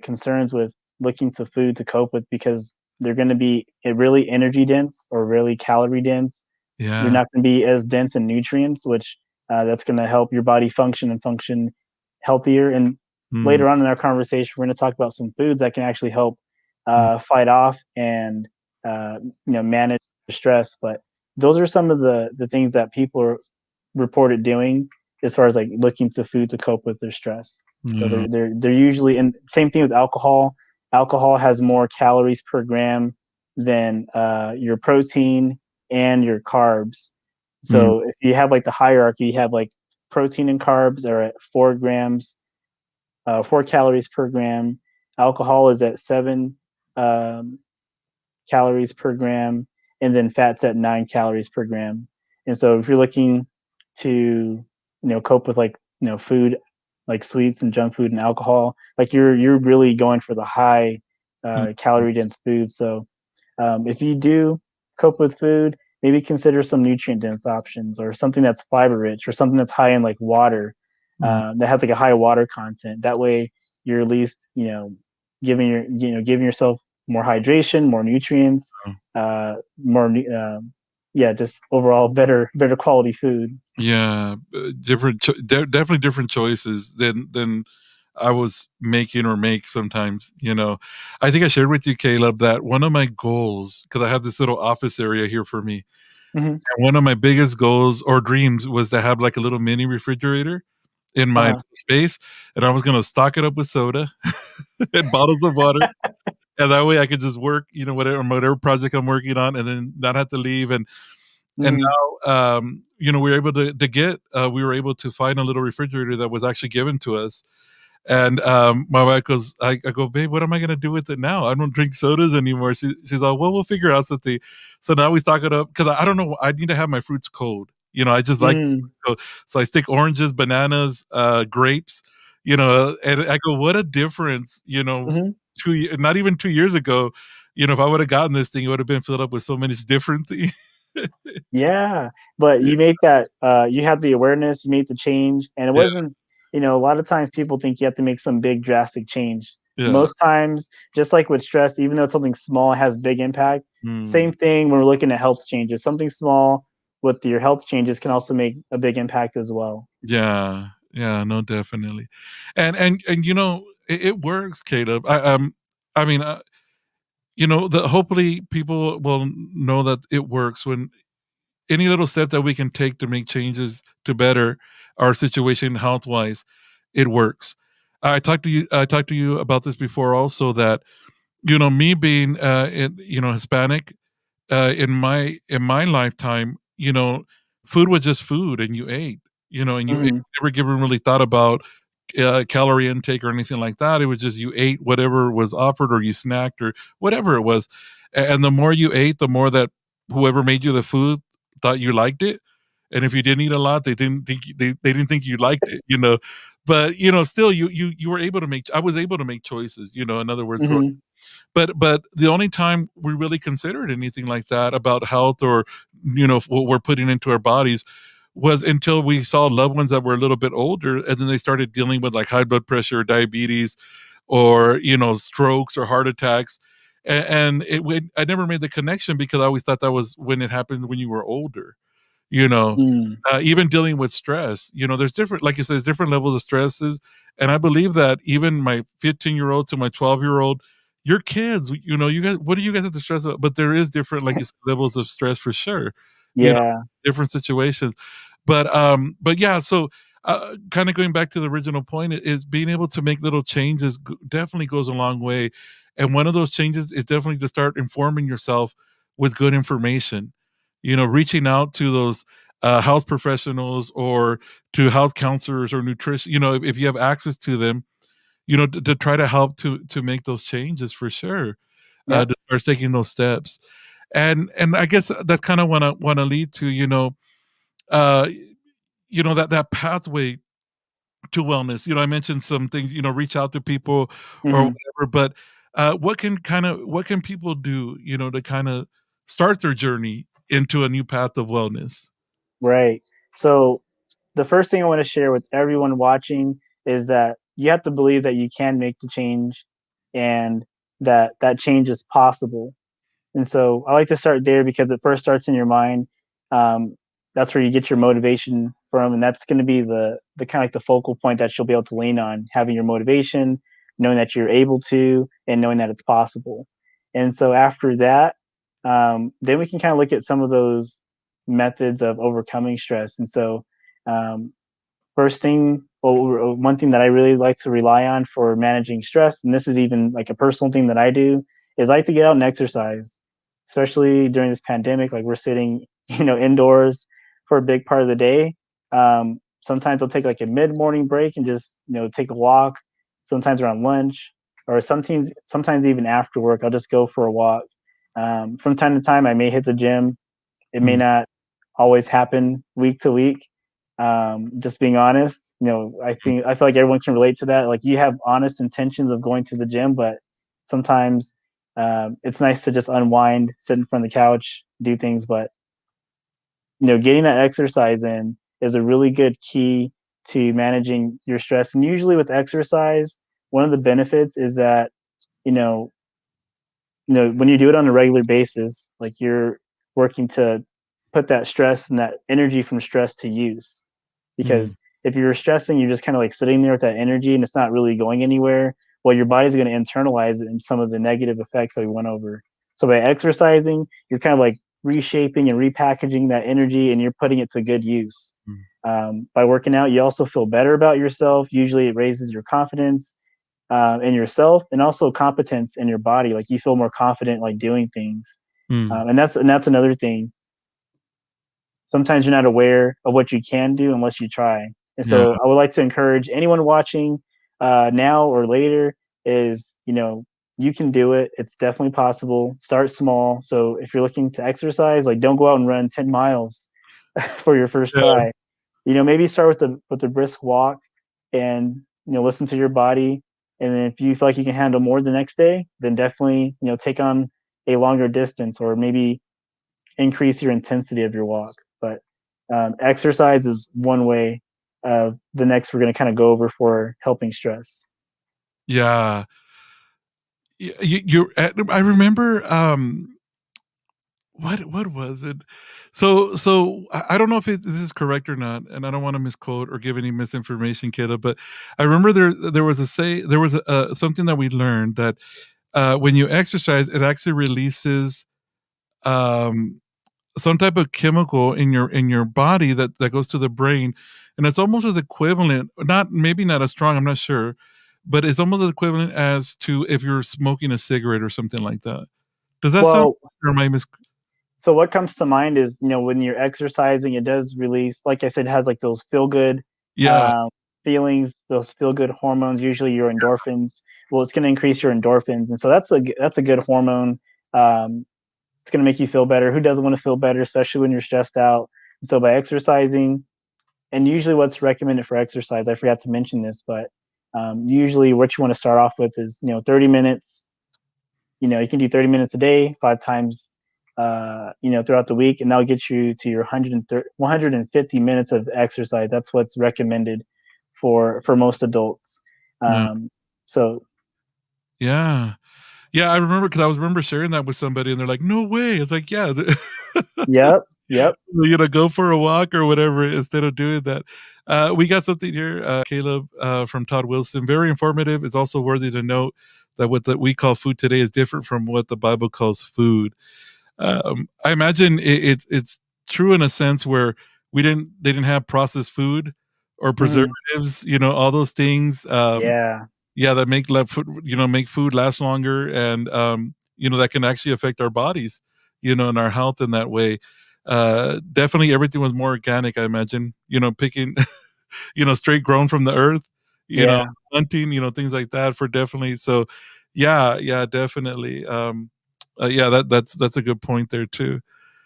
concerns with looking to food to cope with, because they're going to be really energy dense or really calorie dense. They're yeah. not going to be as dense in nutrients, which that's going to help your body function healthier. And Mm, later on in our conversation, we're going to talk about some foods that can actually help mm, fight off and manage stress. But those are some of the things that people are reported doing as far as like looking to food to cope with their stress. So yeah. they're usually, and same thing with alcohol. Alcohol has more calories per gram than your protein and your carbs. Mm, So if you have like the hierarchy, you have like protein and carbs are at 4 grams, 4 calories per gram. Alcohol is at 7 calories per gram, and then fats at 9 calories per gram. And so if you're looking to cope with like food like sweets and junk food and alcohol, like you're really going for the high mm, calorie dense foods. So if you do cope with food, maybe consider some nutrient dense options or something that's fiber rich or something that's high in like water, mm, that has like a high water content. That way, you're at least giving yourself more hydration, more nutrients, oh. more yeah, just overall better quality food. Yeah, definitely different choices than I was making or make sometimes, I think I shared with you, Caleb, that one of my goals, because I have this little office area here for me, Hmm. and one of my biggest goals or dreams was to have like a little mini refrigerator in my Uh-huh. space, and I was gonna stock it up with soda and bottles of water, and that way I could just work, whatever project I'm working on, and then not have to leave. And Mm, now, we were able we were able to find a little refrigerator that was actually given to us. And my wife goes, I go, babe, what am I gonna do with it now? I don't drink sodas anymore. She's like, well, we'll figure out something. So now we stock it up because I don't know. I need to have my fruits cold. I just like mm, cold. So I stick oranges, bananas, grapes. And I go, what a difference. mhm. Not even 2 years ago. If I would have gotten this thing, it would have been filled up with so many different things. Yeah, but you make that you had the awareness, you made the change, and it Yeah, wasn't, a lot of times people think you have to make some big drastic change. yeah. Most times, just like with stress, even though it's something small has big impact, Mm. same thing when we're looking at health changes. Something small with your health changes can also make a big impact as well. Yeah, yeah, no, definitely. And it works, Caleb. I mean, the hopefully people will know that it works when any little step that we can take to make changes to better our situation health-wise, it works. I talked to you about this before also that, me being, Hispanic, in my lifetime, food was just food, and you ate, and you ate, Mhm, never given really thought about calorie intake or anything like that. It was just you ate whatever was offered, or you snacked, or whatever it was. And the more you ate, the more that whoever made you the food thought you liked it. And if you didn't eat a lot, they didn't think you liked it. But still, you were able to make. I was able to make choices. In other words, growing, mhm, but the only time we really considered anything like that about health, or what we're putting into our bodies, was until we saw loved ones that were a little bit older, and then they started dealing with like high blood pressure, or diabetes, or strokes or heart attacks. And I never made the connection because I always thought that was when it happened when you were older you know mm, even dealing with stress, there's different, like you said, there's different levels of stresses. And I believe that even my 15-year-old to my 12-year-old, your kids, you guys, what do you guys have to stress about? But there is different, like you said, levels of stress for sure. Yeah. different situations. But yeah, so kind of going back to the original point is being able to make little changes definitely goes a long way. And one of those changes is definitely to start informing yourself with good information. Reaching out to those health professionals or to health counselors or nutrition. If you have access to them, to try to help to make those changes for sure. Yep. To start taking those steps, and I guess that's kind of want to lead to uh, that pathway to wellness. I mentioned some things. Reach out to people or Mhm. whatever. But what can people do? To kind of start their journey into a new path of wellness. Right. So the first thing I want to share with everyone watching is that you have to believe that you can make the change and that that change is possible. And so I like to start there because it first starts in your mind. Um, that's where you get your motivation from, and that's going to be the kind of like the focal point that you'll be able to lean on, having your motivation, knowing that you're able to, and knowing that it's possible. And so after that, then we can kind of look at some of those methods of overcoming stress. And so um, first thing, or one thing that I really like to rely on for managing stress, and this is even like a personal thing that I do, is I like to get out and exercise, especially during this pandemic. Like we're sitting, indoors for a big part of the day. Sometimes I'll take like a mid-morning break and just, take a walk. Sometimes around lunch, or sometimes even after work, I'll just go for a walk. From time to time, I may hit the gym. It may Mm, not always happen week to week. Just being honest, mm, I feel like everyone can relate to that. Like you have honest intentions of going to the gym, but sometimes it's nice to just unwind, sit in front of the couch, do things. But getting that exercise in is a really good key to managing your stress. And usually with exercise, one of the benefits is that you know when you do it on a regular basis, like you're working to put that stress and that energy from stress to use. mm, Because if you're stressing, you're just kind of like sitting there with that energy and it's not really going anywhere. Well, your body's going to internalize it and some of the negative effects that we went over. So by exercising, you're kind of like reshaping and repackaging that energy and you're putting it to good use. mm, By working out, you also feel better about yourself. Usually, it raises your confidence in yourself and also competence in your body. Like you feel more confident like doing things, mm. and that's another thing. Sometimes you're not aware of what you can do unless you try. And Yeah. so I would like to encourage anyone watching now or later is you can do it. It's definitely possible. Start small. So if you're looking to exercise, like don't go out and run 10 miles for your first Yeah. try. Maybe start with the brisk walk and listen to your body. And then if you feel like you can handle more the next day, then definitely take on a longer distance or maybe increase your intensity of your walk. But exercise is one way. The next we're going to kind of go over for helping stress. Yeah. I remember, what was it? So I don't know if this is correct or not, and I don't want to misquote or give any misinformation, kiddo. But I remember there was something that we learned that when you exercise, it actually releases um, some type of chemical in your body that goes to the brain, and it's almost as equivalent, not maybe not as strong, I'm not sure, but it's almost as equivalent as to if you're smoking a cigarette or something like that. Does that sound, Well, or am I mis? so what comes to mind is when you're exercising, it does release, like I said, it has like those feel good Yeah, um, feelings, those feel good hormones. Usually your endorphins. Well, it's going to increase your endorphins, and so that's a good hormone. Um, it's going to make you feel better. Who doesn't want to feel better, especially when you're stressed out? And so by exercising, and usually what's recommended for exercise, I forgot to mention this, but usually what you want to start off with is 30 minutes. You can do 30 minutes a day, 5 times, throughout the week, and that'll get you to your 150 minutes of exercise. That's what's recommended for most adults. yeah, Um, so, yeah. Yeah, I remember because I was remember sharing that with somebody, and they're like, "No way!" It's like, "Yeah, yep, yep. go for a walk or whatever instead of doing that." We got something here, Caleb, from Todd Wilson. Very informative. It's also worthy to note that what we call food today is different from what the Bible calls food. I imagine it's true in a sense where they didn't have processed food or Mhm. preservatives, all those things, Yeah. yeah, that make food last longer and, that can actually affect our bodies, and our health in that way. Definitely everything was more organic, I imagine, picking, straight grown from the earth, you know, Yeah. hunting, things like that for definitely so yeah, yeah, definitely. Yeah, that's a good point there too.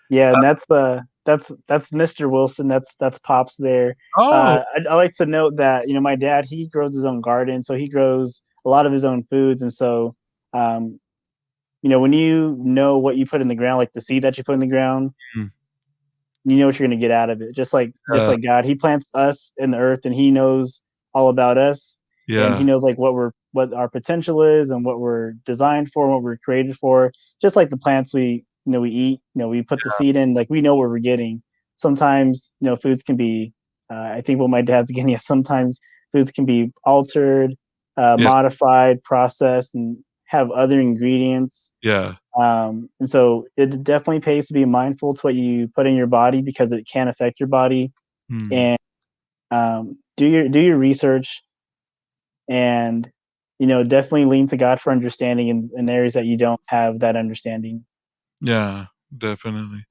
Yeah, and that's Mr. Wilson, that's Pops there. Oh, I like to note that, my dad, he grows his own garden, so he grows a lot of his own foods, and so, um, when you know what you put in the ground, like the seed that you put in the ground, mm, you know what you're gonna get out of it. Just uh, like God, He plants us in the earth, and He knows all about us, and He yeah, knows like what our potential is, and what we're designed for, and what we're created for. Just like the plants we eat, we put the seed in, like we know what we're getting. Sometimes foods can be, I think what my dad's getting at. Sometimes foods can be altered, yeah, modified, processed, and have other ingredients, yeah, and so it definitely pays to be mindful to what you put in your body because it can affect your body. mm, And do your research, and definitely lean to God for understanding in areas that you don't have that understanding. yeah, definitely.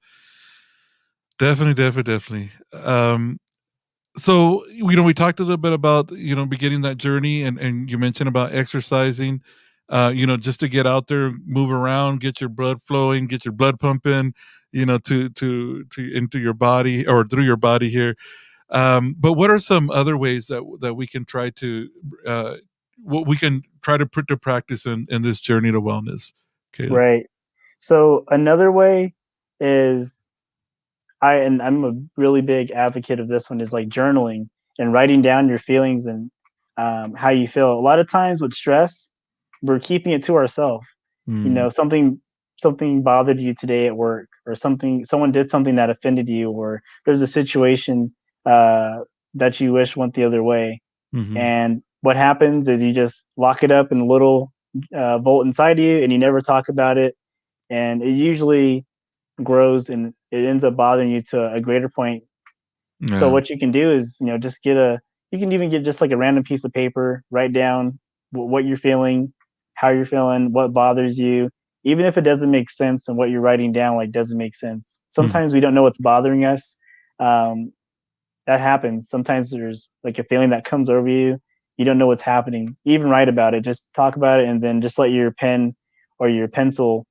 Definitely, definitely, definitely. So, we talked a little bit about, beginning that journey and you mentioned about exercising, just to get out there, move around, get your blood flowing, get your blood pumping, to into your body or through your body here. But what are some other ways that we can try to what we can try to put to practice in this journey to wellness, Caleb? Right. So another way is, I'm a really big advocate of this one, is like journaling and writing down your feelings, and how you feel. A lot of times with stress, we're keeping it to ourselves. Mm, Something bothered you today at work, or someone did something that offended you, or there's a situation uh, that you wish went the other way. mhm, And what happens is you just lock it up in a little vault inside you, and you never talk about it. And it usually grows, and it ends up bothering you to a greater point. So yeah, what you can do is, just get a you can even get just like a random piece of paper, write down what you're feeling, how you're feeling, what bothers you, even if it doesn't make sense and what you're writing down like doesn't make sense. mhm, Sometimes we don't know what's bothering us. Um, that happens. Sometimes there's like a feeling that comes over you. You don't know what's happening. Even write about it. Just talk about it, and then just let your pen or your pencil,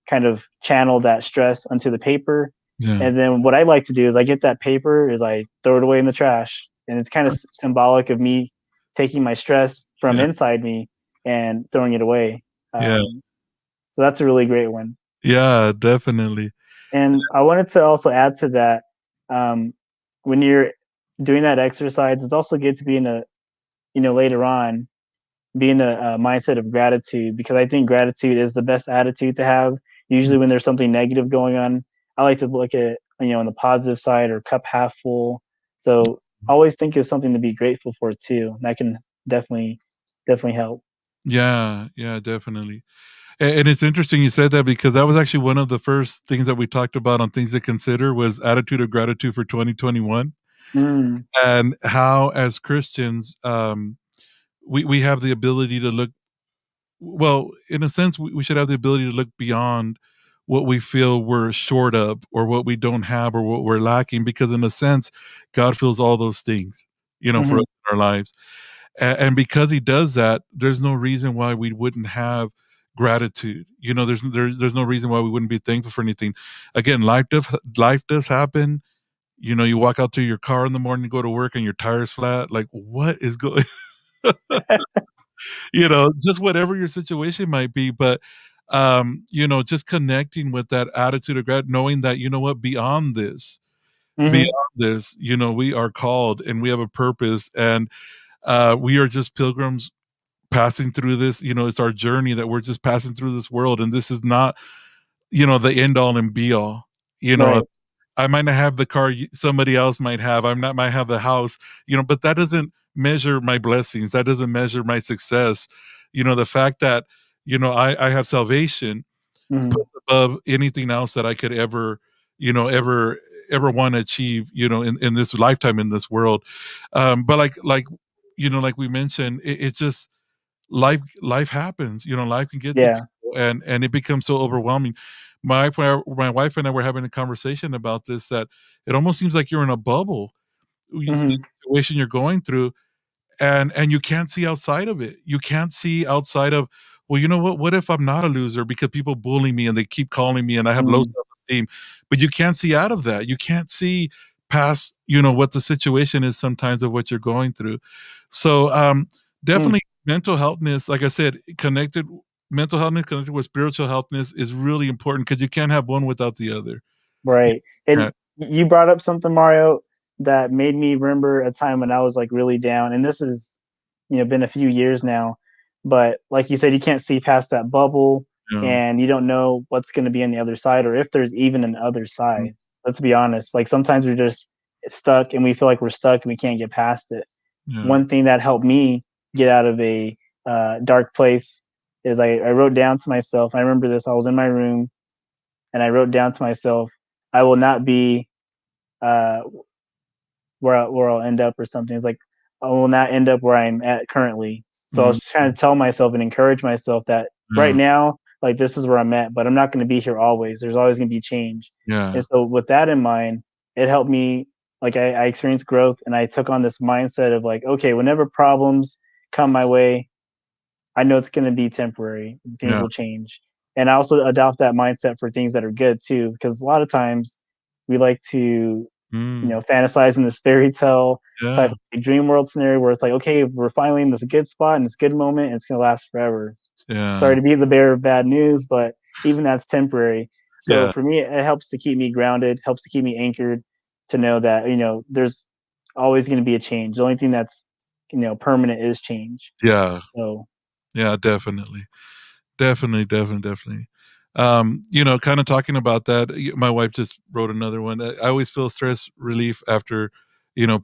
kind of channel that stress onto the paper. yeah, And then what I like to do is I get that paper, is I throw it away in the trash, and it's kind of symbolic of me taking my stress from yeah, inside me and throwing it away. yeah, So that's a really great one. yeah, definitely. And I wanted to also add to that, um, when you're doing that exercise, it's also good to be in later on, be in a mindset of gratitude, because I think gratitude is the best attitude to have. Mm, Usually, when there's something negative going on, I like to look at, on the positive side, or cup half full. So always think of something to be grateful for too. That can definitely, definitely help. yeah, yeah, definitely. And it's interesting you said that because that was actually one of the first things that we talked about on things to consider was attitude of gratitude for 2021 Mm, and how as Christians, we have the ability to look well, in a sense, we should have the ability to look beyond what we feel we're short of or what we don't have or what we're lacking because in a sense, God feels all those things, for us hmm in our lives. And because he does that, there's no reason why we wouldn't have gratitude. There's no reason why we wouldn't be thankful for anything. Again, life does happen. You walk out to your car in the morning, go to work, and your tires flat. Like, what is going? Just whatever your situation might be, but just connecting with that attitude of gratitude, knowing that you know what, beyond hmm this, we are called and we have a purpose, and we are just pilgrims passing through this. It's our journey that we're just passing through this world, and this is not, the end all and be all. Right. I might not have the car somebody else might have. Might have the house, but that doesn't measure my blessings. That doesn't measure my success. The fact that, I have salvation hmm put above anything else that I could ever, ever want to achieve, in this lifetime in this world. But like we mentioned, it's just life happens. Life can get to Yeah. people, and it becomes so overwhelming. My wife and I were having a conversation about this, that it almost seems like you're in a bubble. The Mhm. situation you're going through, and you can't see outside of it. You can't see outside of, well, you know what if I'm not a loser because people bully me and they keep calling me and I have low Mm. self-esteem. But you can't see out of that. You can't see past, what the situation is sometimes of what you're going through. So, Mm. definitely mental healthness, like I said, mental healthness connected with spiritual healthness is really important, because you can't have one without the other. You Right. And can't. you brought up something, Mario, that made me remember a time when I was like really down. And this is, been a few years now. But like you said, you can't see past that bubble Yeah. and you don't know what's going to be on the other side or if there's even an other Mm, side. Let's be honest. Like sometimes we're just stuck and we feel like we're stuck and we can't get past it. yeah. One thing that helped me get out of a dark place is I wrote down to myself. I remember this. I was in my room and I wrote down to myself, I will not be uh, where I'll end up or something. It's like I will not end up where I'm at currently. So I Mhm. was trying to tell myself and encourage myself that right Yeah. now, like this is where I'm at, but I'm not going to be here always. There's always going to be change. Yeah. And so with that in mind, it helped me. Like I experienced growth, and I took on this mindset of like, okay, whenever problems come my way, I know it's gonna be temporary, things Yeah. will change. And I also adopt that mindset for things that are good too, because a lot of times we like to, Mm. fantasize in this fairy tale type Yeah. of dream world scenario where it's like, okay, we're finally in this good spot and this good moment and it's gonna last forever. Sorry Yeah. to be the bearer of bad news, but even that's temporary. So Yeah. for me, it helps to keep me grounded, helps to keep me anchored to know that, there's always gonna be a change. The only thing that's, permanent is change. Yeah. So Yeah, definitely. Definitely, definitely, definitely. Kinda talking about that, my wife just wrote another one. I always feel stress relief after,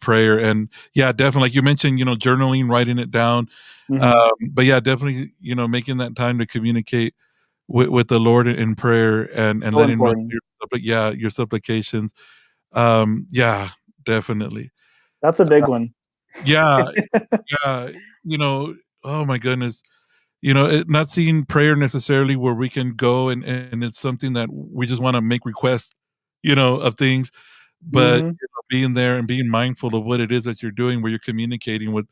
prayer, and yeah, definitely, like you mentioned, journaling, writing it down. mhm. But yeah, definitely, making that time to communicate with the Lord in prayer, and So letting him know important. your supplications. Yeah, definitely. That's a big one. Yeah, yeah, you know, oh my goodness. Not seeing prayer necessarily where we can go, and it's something that we just wanna make requests, of things, but, Mhm, being there and being mindful of what it is that you're doing, where you're communicating with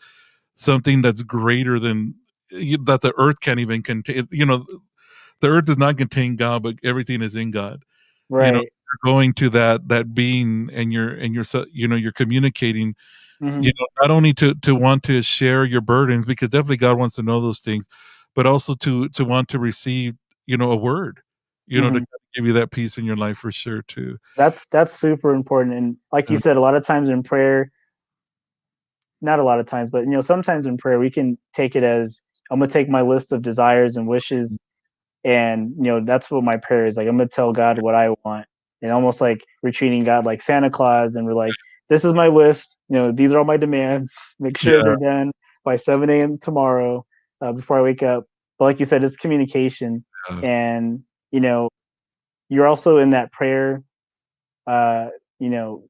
something that's greater than that the earth can't even contain. The earth does not contain God, but everything is in God. right. You're going to that being, and you're communicating, Mhm, not only to want to share your burdens, because definitely God wants to know those things, but also to want to receive, a word, to mhm. give you that peace in your life for sure too. That's super important, and like you Yeah, said, a lot of times in prayer, not a lot of times, but, sometimes in prayer, we can take it as, "I'm gonna take my list of desires and wishes, and, that's what my prayer is, like, I'm gonna tell God what I want," and almost like we're treating God like Santa Claus, and we're like, "This is my list, these are all my demands, make sure yeah, they're done by 7 a.m. tomorrow, before I wake up." But like you said, it's communication, yeah, and, you know, you're also in that prayer, uh,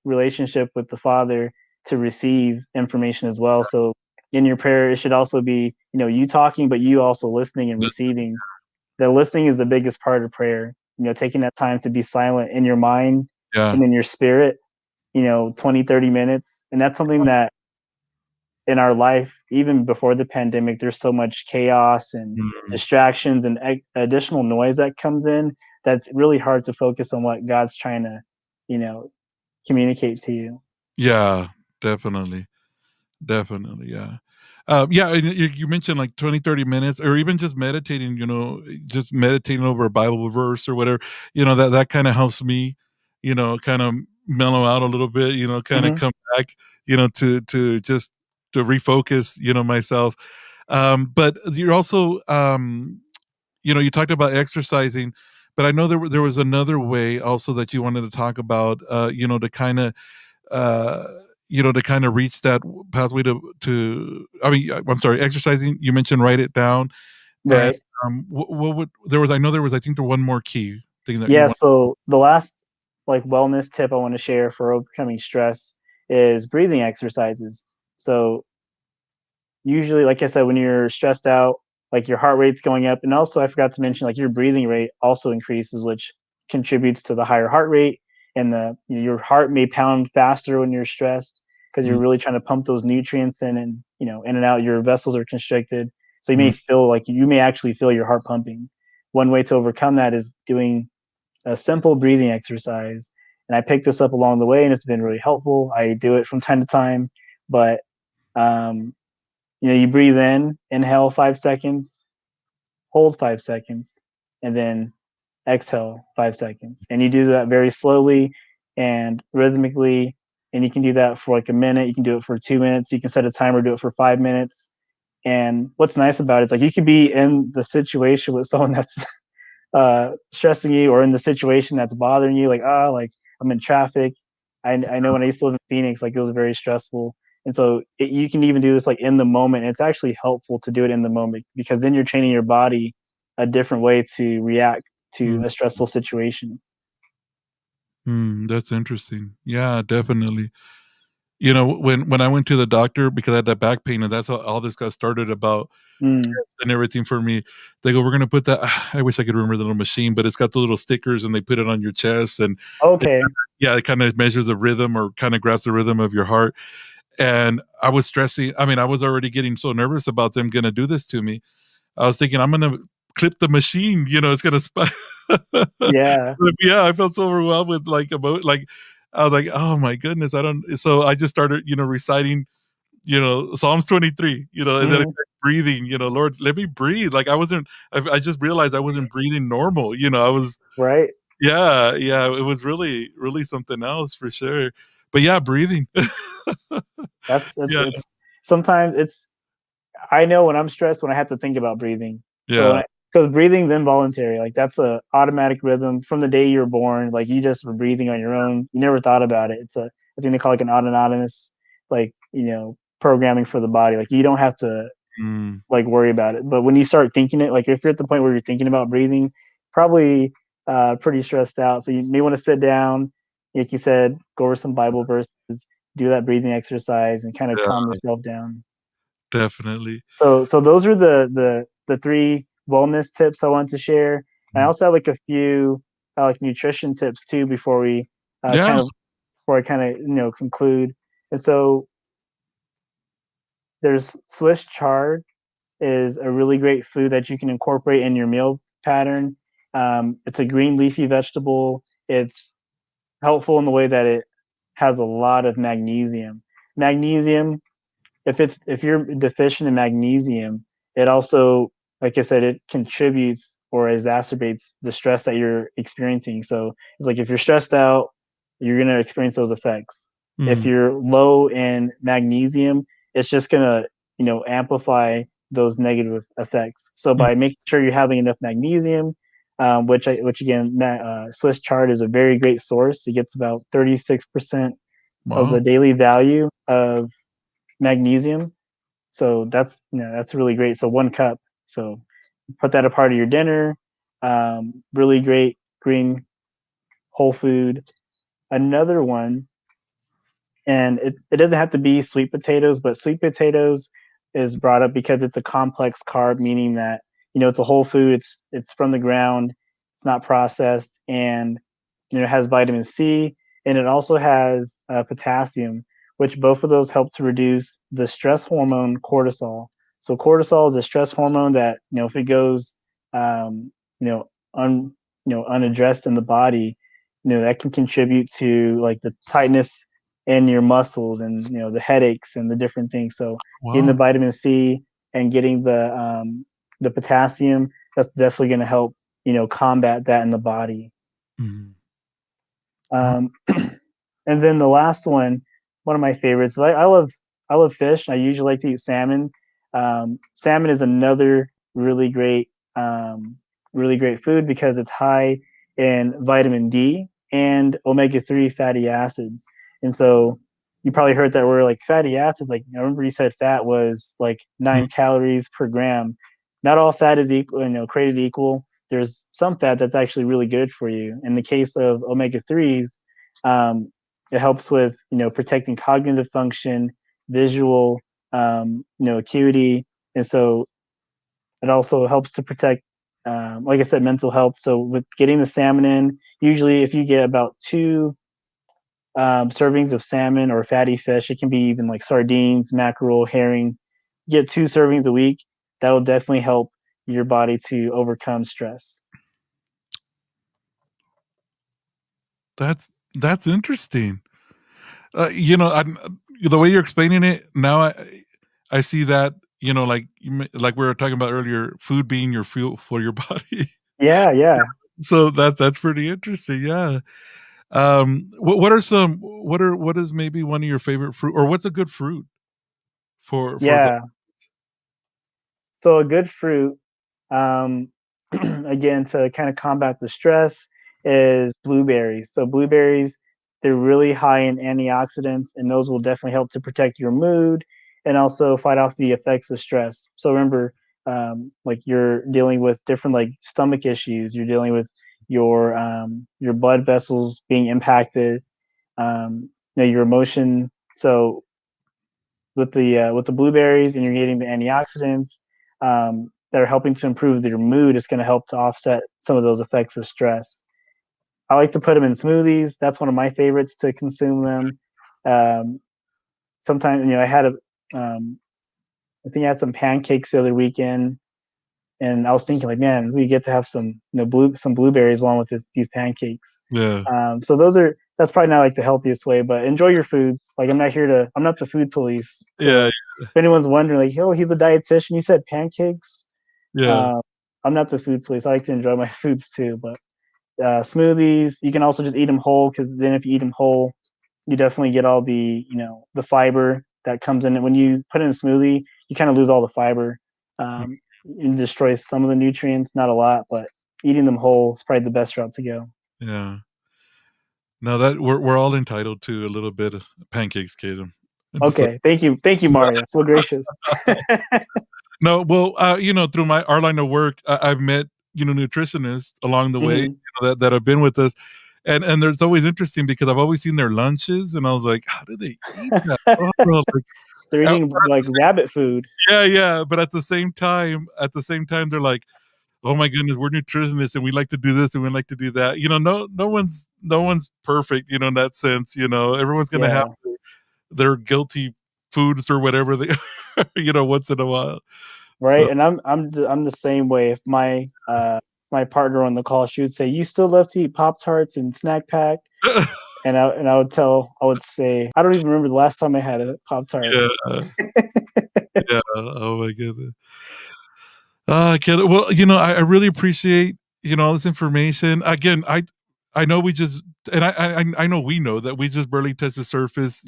relationship with the Father to receive information as well. So in your prayer, it should also be, you talking, but you also listening and listen, receiving. The listening is the biggest part of prayer. Taking that time to be silent in your mind yeah, and in your spirit, 20, 30 minutes. And that's something that in our life, even before the pandemic, there's so much chaos and mm, distractions and additional noise that comes in that's really hard to focus on what God's trying to, you know, communicate to you. yeah, definitely. Definitely, yeah. Yeah, and you mentioned like 20, 30 minutes, or even just meditating, just meditating over a Bible verse or whatever, that kinda helps me, kinda mellow out a little bit, kinda Mhm. come back, to just to refocus, myself. But you're also, you talked about exercising, but I know there was another way also that you wanted to talk about, uh, to kinda reach that pathway I'm sorry, exercising, you mentioned write it down, and, Right. what would there was I know there was, I think, the one more key thing that you Yeah, want. so the last like wellness tip I want to share for overcoming stress is breathing exercises. So usually, like I said, when you're stressed out, like your heart rate's going up, and also I forgot to mention, like your breathing rate also increases, which contributes to the higher heart rate, and your heart may pound faster when you're stressed because you're Mm, really trying to pump those nutrients in and in and out. Your vessels are constricted, so you may mm, feel like you may actually feel your heart pumping. One way to overcome that is doing a simple breathing exercise, and I picked this up along the way, and it's been really helpful. I do it from time to time, but um, you breathe in, inhale 5 seconds, hold 5 seconds, and then exhale 5 seconds. And you do that very slowly and rhythmically. And you can do that for like a minute. You can do it for 2 minutes. You can set a timer, do it for 5 minutes. And what's nice about it is like you could be in the situation with someone that's stressing you or in the situation that's bothering you, like like I'm in traffic. I know when I used to live in Phoenix, like it was very stressful, and so you can even do this like in the moment. It's actually helpful to do it in the moment because then you're training your body a different way to react to mm, a stressful situation. that's interesting. Yeah, definitely. You know, when I went to the doctor because I had that back pain, and that's how all this got started about Mm. and everything for me. They go, "We're gonna put that." I wish I could remember the little machine, but it's got the little stickers, and they put it on your chest, and it Okay. yeah, it kinda measures the rhythm or kinda grabs the rhythm of your heart. And I was stressing. I mean, I was already getting so nervous about them gonna do this to me. I was thinking, "I'm gonna clip the machine, it's gonna spy." Yeah. Yeah, I felt so overwhelmed with, like, I was like, "Oh my goodness, I don't." So I just started, reciting, Psalms 23, and then I Hmm. started breathing, "Lord, let me breathe." Like, I just realized I wasn't breathing normal, I was Right. yeah, yeah, it was really, really something else for sure. But yeah, breathing. That's Yeah, it's sometimes it's I know when I'm stressed when I have to think about breathing. So yeah. because breathing's involuntary, like that's a automatic rhythm from the day you were born. Like you just were breathing on your own. You never thought about it. It's I think they call it like an autonomous, like programming for the body. Like you don't have to Mm, like worry about it. But when you start thinking it, like if you're at the point where you're thinking about breathing, probably pretty stressed out. So you may want to sit down, like you said, go over some Bible verses, do that breathing exercise, and kind of calm yeah, yourself down. definitely. So those are the three wellness tips I wanted to share. And I Mm. also have like a few like nutrition tips too before we Yeah, before I kind of conclude. And so there's Swiss chard is a really great food that you can incorporate in your meal pattern. It's a green leafy vegetable. It's helpful in the way that it has a lot of magnesium. Magnesium if you're deficient in magnesium, it also, like I said, it contributes or exacerbates the stress that you're experiencing. So it's like if you're stressed out, you're gonna experience those effects. If mm, you're low in magnesium, it's just gonna, amplify those negative effects. So mm, by making sure you're having enough magnesium, which again, Swiss chart is a very great source. It gets about 36% of wow, the daily value of magnesium. So that's really great. So 1 cup. So put that a part of your dinner. Really great green whole food. Another one, and it doesn't have to be sweet potatoes, but sweet potatoes is brought up because it's a complex carb, meaning that it's a whole food. It's from the ground. It's not processed, and it has vitamin C, and it also has potassium, which both of those help to reduce the stress hormone cortisol. So cortisol is a stress hormone that if it goes you know un unaddressed in the body, that can contribute to like the tightness in your muscles and the headaches and the different things. So getting the wow. vitamin C and getting the potassium, that's definitely going to help combat that in the body. Mhm. Wow. um, and then the last one of my favorites. I love fish. I usually like to eat salmon. Salmon is another really great really great food because it's high in vitamin D and omega 3 fatty acids. And so you probably heard that word like fatty acids. Like I remember you said fat was like Mm, 9 calories per gram. Not all fat is equal, created equal. there's some fat that's actually really good for you. In the case of omega 3s, um, it helps with protecting cognitive function, visual, acuity, and so it also helps to protect, like I said, mental health. So with getting the salmon in, usually if you get about two servings of salmon or fatty fish, it can be even like sardines, mackerel, herring. Get 2 servings a week. That'll definitely help your body to overcome stress. That's interesting. I'm the way you're explaining it now, I see that, like like we were talking about earlier, food being your fuel for your body. Yeah, yeah, So that's pretty interesting, yeah. What is maybe one of your favorite fruit, or what's a good fruit for the yeah. So a good fruit, um, again, to kind of combat the stress, is blueberries. So blueberries, they're really high in antioxidants, and those will definitely help to protect your mood and also fight off the effects of stress. So remember, like you're dealing with different like stomach issues, you're dealing with your blood vessels being impacted, your emotion. So with the blueberries and you're getting the antioxidants that are helping to improve your mood, it's going to help to offset some of those effects of stress. I like to put them in smoothies. That's one of my favorites to consume them. Um, Sometimes, um, I think I had some pancakes the other weekend, and I was thinking like, man, we get to have some blueberries along with these pancakes. Yeah, So that's probably not like the healthiest way, but enjoy your foods. Like I'm not the food police. yeah, So if anyone's wondering, like, oh, he's a dietitian, he said pancakes. yeah, Um, I'm not the food police. I like to enjoy my foods too, but smoothies, you can also just eat them whole because then if you eat them whole, you definitely get all the fiber that comes in it. When you put in a smoothie, you kind of lose all the fiber. It destroys some of the nutrients, not a lot, but eating them whole is probably the best route to go. yeah. No, that we're all entitled to a little bit of pancakes, kid. I'm just like Okay, thank you, Mario. So gracious. no, well, through my our line of work, I've met, nutritionists along the way, Hmm. that have been with us, and it's always interesting because I've always seen their lunches, and I was like, "How do they eat that?" Oh, like, They're but eating at like the rabbit food. yeah, yeah, but at the same time, they're like, "Oh my goodness, we're nutritionists, and we like to do this, and we like to do that." No one's perfect, in that sense, everyone's gonna have Yeah, their guilty foods or whatever they once in a while. So right. And I'm the same way. If my partner on the call, she would say, "You still love to eat Pop Tarts and snack pack," and I would say, "I don't even remember the last time I had a Pop Tart." Yeah, yeah, oh my goodness. I get it. Well, I really appreciate, all this information. Again, I know we just and I know we know that we just barely touched the surface,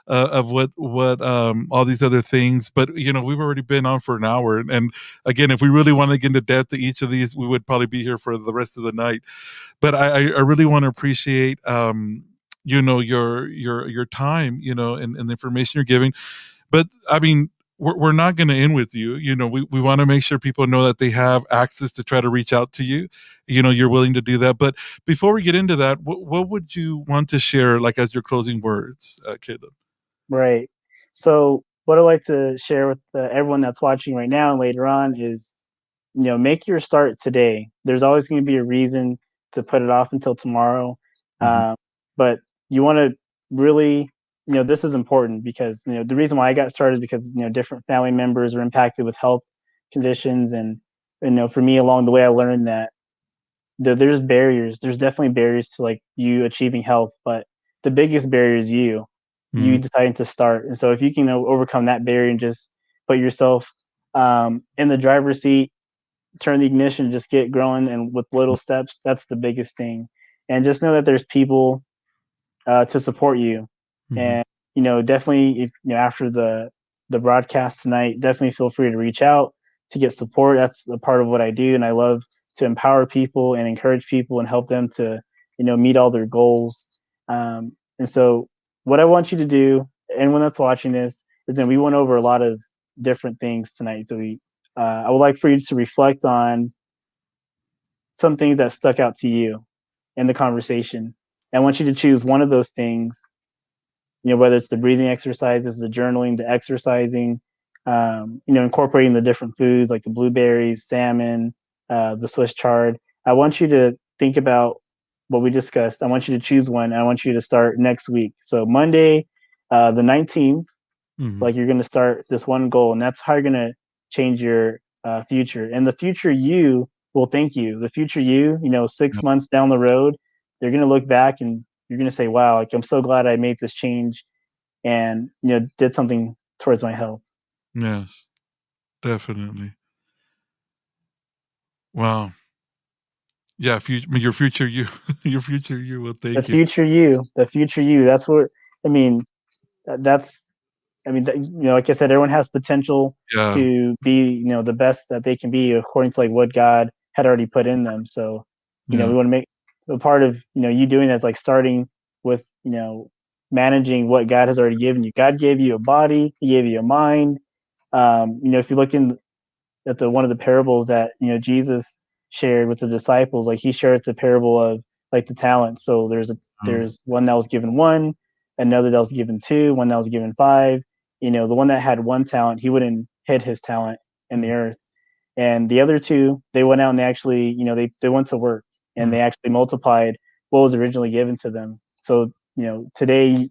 of what all these other things, but, we've already been on for an hour, and again, if we really wanted to get into depth to each of these, we would probably be here for the rest of the night. But I really wanna appreciate, your time, and the information you're giving. But I mean, we're not going to end with you. We want to make sure people know that they have access to try to reach out to you. You're willing to do that. But before we get into that, what would you want to share, like as your closing words, Caleb? Right. So what I like to share with everyone that's watching right now and later on is, make your start today. There's always going to be a reason to put it off until tomorrow. Mhm, Um, but you want to really, this is important because, the reason why I got started is because, different family members are impacted with health conditions. And, for me along the way, I learned that there's barriers. There's definitely barriers to like you achieving health, but the biggest barrier is you mhm, deciding to start. And so if you can overcome that barrier and just put yourself in the driver's seat, turn the ignition, just get growing, and with little steps, that's the biggest thing. And just know that there's people to support you. mhm, And definitely, if after the broadcast tonight, definitely feel free to reach out to get support. That's a part of what I do, and I love to empower people and encourage people and help them to meet all their goals. And so, what I want you to do, anyone that's watching this, is that we went over a lot of different things tonight. So I would like for you to reflect on some things that stuck out to you in the conversation. I want you to choose one of those things, whether it's the breathing exercises, the journaling, the exercising, incorporating the different foods like the blueberries, salmon, the Swiss chard. I want you to think about what we discussed. I want you to choose one. And I want you to start next week. So Monday, the 19th, Mhm. like you're going to start this one goal, and that's how you're going to change your future. And the future you will thank you. The future you, Yeah. 6 months down the road, they're going to look back and you're going to say, wow, like I'm so glad I made this change and did something towards my health. Yes, definitely. Wow. Yeah, your future you your future you will thank you. The future you. That's what I mean. That's I mean, like I said, everyone has potential Yeah, to be, the best that they can be according to like what God had already put in them. So, yeah, we want to make a part of, you doing that is like starting with, managing what God has already given you. God gave you a body, He gave you a mind. If you look in at the one of the parables that Jesus shared with the disciples, like He shared the parable of like the talents. So um, there's one that was given one, another that was given two, one that was given five. The one that had one talent, he wouldn't hid his talent in the mm, earth, and the other two, they went out and they actually, they went to work and mm, they actually multiplied what was originally given to them. So today,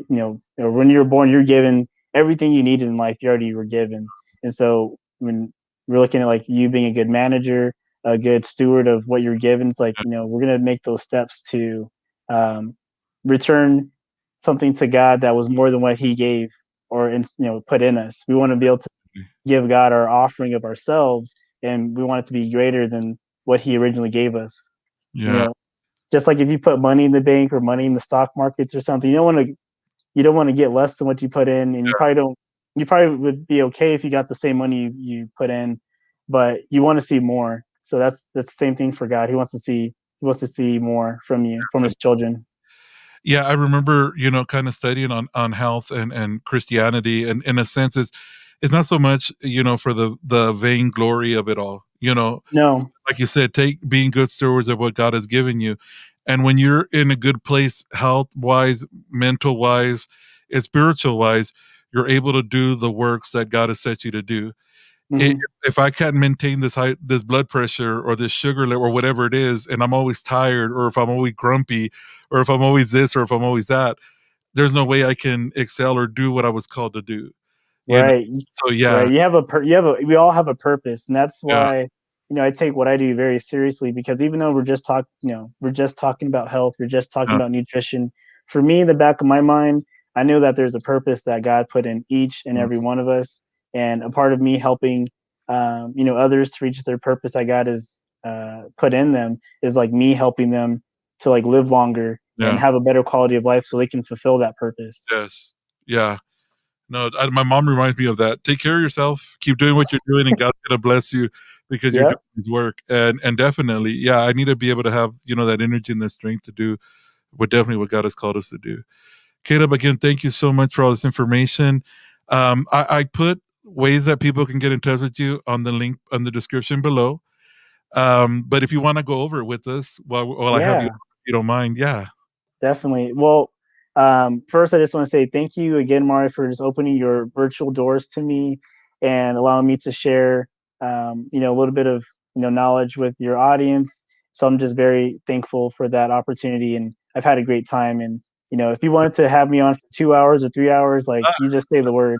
or when you're born, you're given everything you need in life. You already were given, and so when we're looking at like you being a good manager, a good steward of what you're given, it's like we're gonna make those steps to um, return something to God that was more than what He gave or put in us. We want to be able to give God our offering of ourselves, and we want it to be greater than what He originally gave us. You yeah, know, just like if you put money in the bank or money in the stock markets or something, you don't want to get less than what you put in, and you probably would be okay if you got the same money you put in, but you want to see more. So that's the same thing for God. He wants to see more from you, from yeah. His children. Yeah, I remember, kind of studying on health and Christianity, and in a sense, it's not so much, for the vainglory of it all. No. Like you said, take being good stewards of what God has given you, and when you're in a good place, health wise, mental wise, and spiritual wise, you're able to do the works that God has set you to do. I Hmm. If I can't maintain this blood pressure or this sugar level or whatever it is, and I'm always tired, or if I'm always grumpy, or if I'm always this, or if I'm always that, there's no way I can excel or do what I was called to do. You know? Right. So Right. yeah, We all have a purpose, and that's yeah, why, I take what I do very seriously, because even though we're just talking about health, we're just talking yeah, about nutrition. For me, in the back of my mind, I know that there's a purpose that God put in each and mm, every one of us, and a part of me helping, others to reach their purpose that God has put in them is like me helping them to like live longer and yeah, have a better quality of life so they can fulfill that purpose. yes, yeah. No, my mom reminds me of that. Take care of yourself. Keep doing what you're doing, and God's gonna bless you because you're doing Yep. His work. And definitely, yeah, I need to be able to have that energy and the strength to do what God has called us to do. Caleb, again, thank you so much for all this information. I put ways that people can get in touch with you on the link on the description below. But if you want to go over it with us while I have you, Yeah. if you don't mind, yeah, Definitely. Well, first, I just want to say thank you again, Mari, for just opening your virtual doors to me and allowing me to share, a little bit of knowledge with your audience. So I'm just very thankful for that opportunity, and I've had a great time. And if you wanted to have me on for 2 hours or 3 hours, like you just say the word,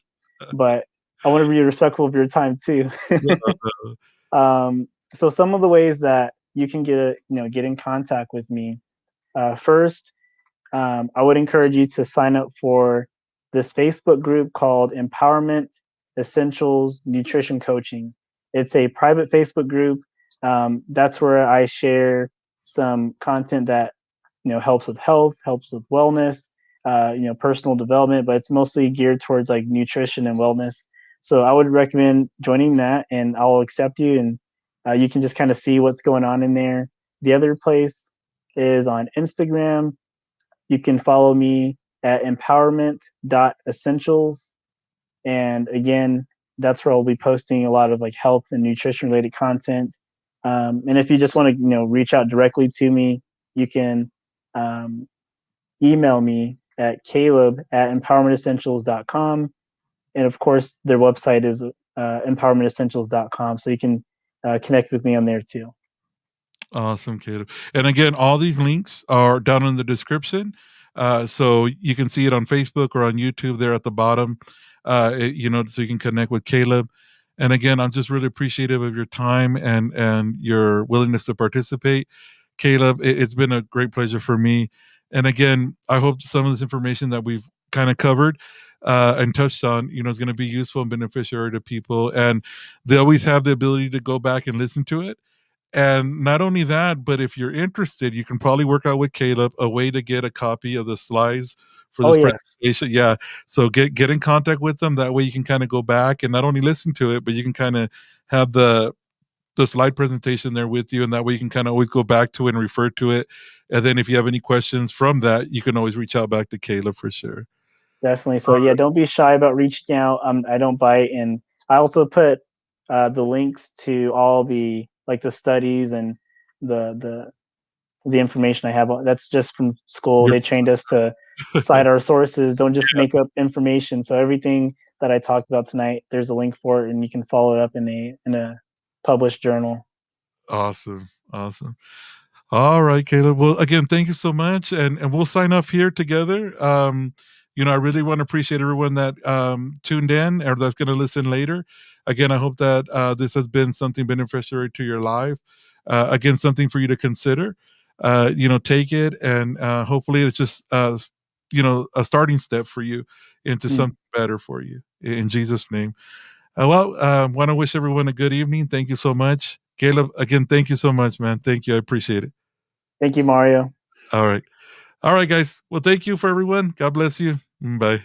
but I want to be respectful of your time too. yeah, So some of the ways that you can get in contact with me. First, I would encourage you to sign up for this Facebook group called Empowerment Essentials Nutrition Coaching. It's a private Facebook group. That's where I share some content that helps with health, helps with wellness, personal development, but it's mostly geared towards like nutrition and wellness. So I would recommend joining that, and I'll accept you, and you can just kind of see what's going on in there. The other place is on Instagram. You can follow me at empowerment.essentials. And again, that's where I'll be posting a lot of like health and nutrition related content. And if you just want to, reach out directly to me, you can um, email me at caleb@empowermentessentials.com. And of course, their website is empowermentessentials.com. So you can connect with me on there too. Awesome, Caleb. And again, all these links are down in the description. So you can see it on Facebook or on YouTube there at the bottom, so you can connect with Caleb. And again, I'm just really appreciative of your time and your willingness to participate. Caleb, it's been a great pleasure for me. And again, I hope some of this information that we've kind of covered and touched on, is going to be useful and beneficial to people. And they always have the ability to go back and listen to it, and not only that, but if you're interested, you can probably work out with Caleb a way to get a copy of the slides for Oh, this yes, presentation. Yeah. So get in contact with them. That way you can kind of go back and not only listen to it, but you can kind of have the slide presentation there with you. And that way you can kind of always go back to it and refer to it. And then if you have any questions from that, you can always reach out back to Caleb for sure. definitely. So yeah, don't be shy about reaching out. I don't bite, and I also put the links to all the the studies and the the information I have. That's just from school. You're They trained us to cite our sources. Don't just make up information. So everything that I talked about tonight, there's a link for it, and you can follow it up in a published journal. awesome. Awesome. All right, Caleb. Well, again, thank you so much, and we'll sign off here together. I really want to appreciate everyone that tuned in or that's going to listen later. Again, I hope that this has been something beneficial to your life. Again, something for you to consider. Take it, and hopefully, it's just a starting step for you into Mm. something better for you. In Jesus' name. Want to wish everyone a good evening. Thank you so much, Caleb. Again, thank you so much, man. Thank you. I appreciate it. Thank you, Mario. All right. All right, guys. Well, thank you for everyone. God bless you. Bye.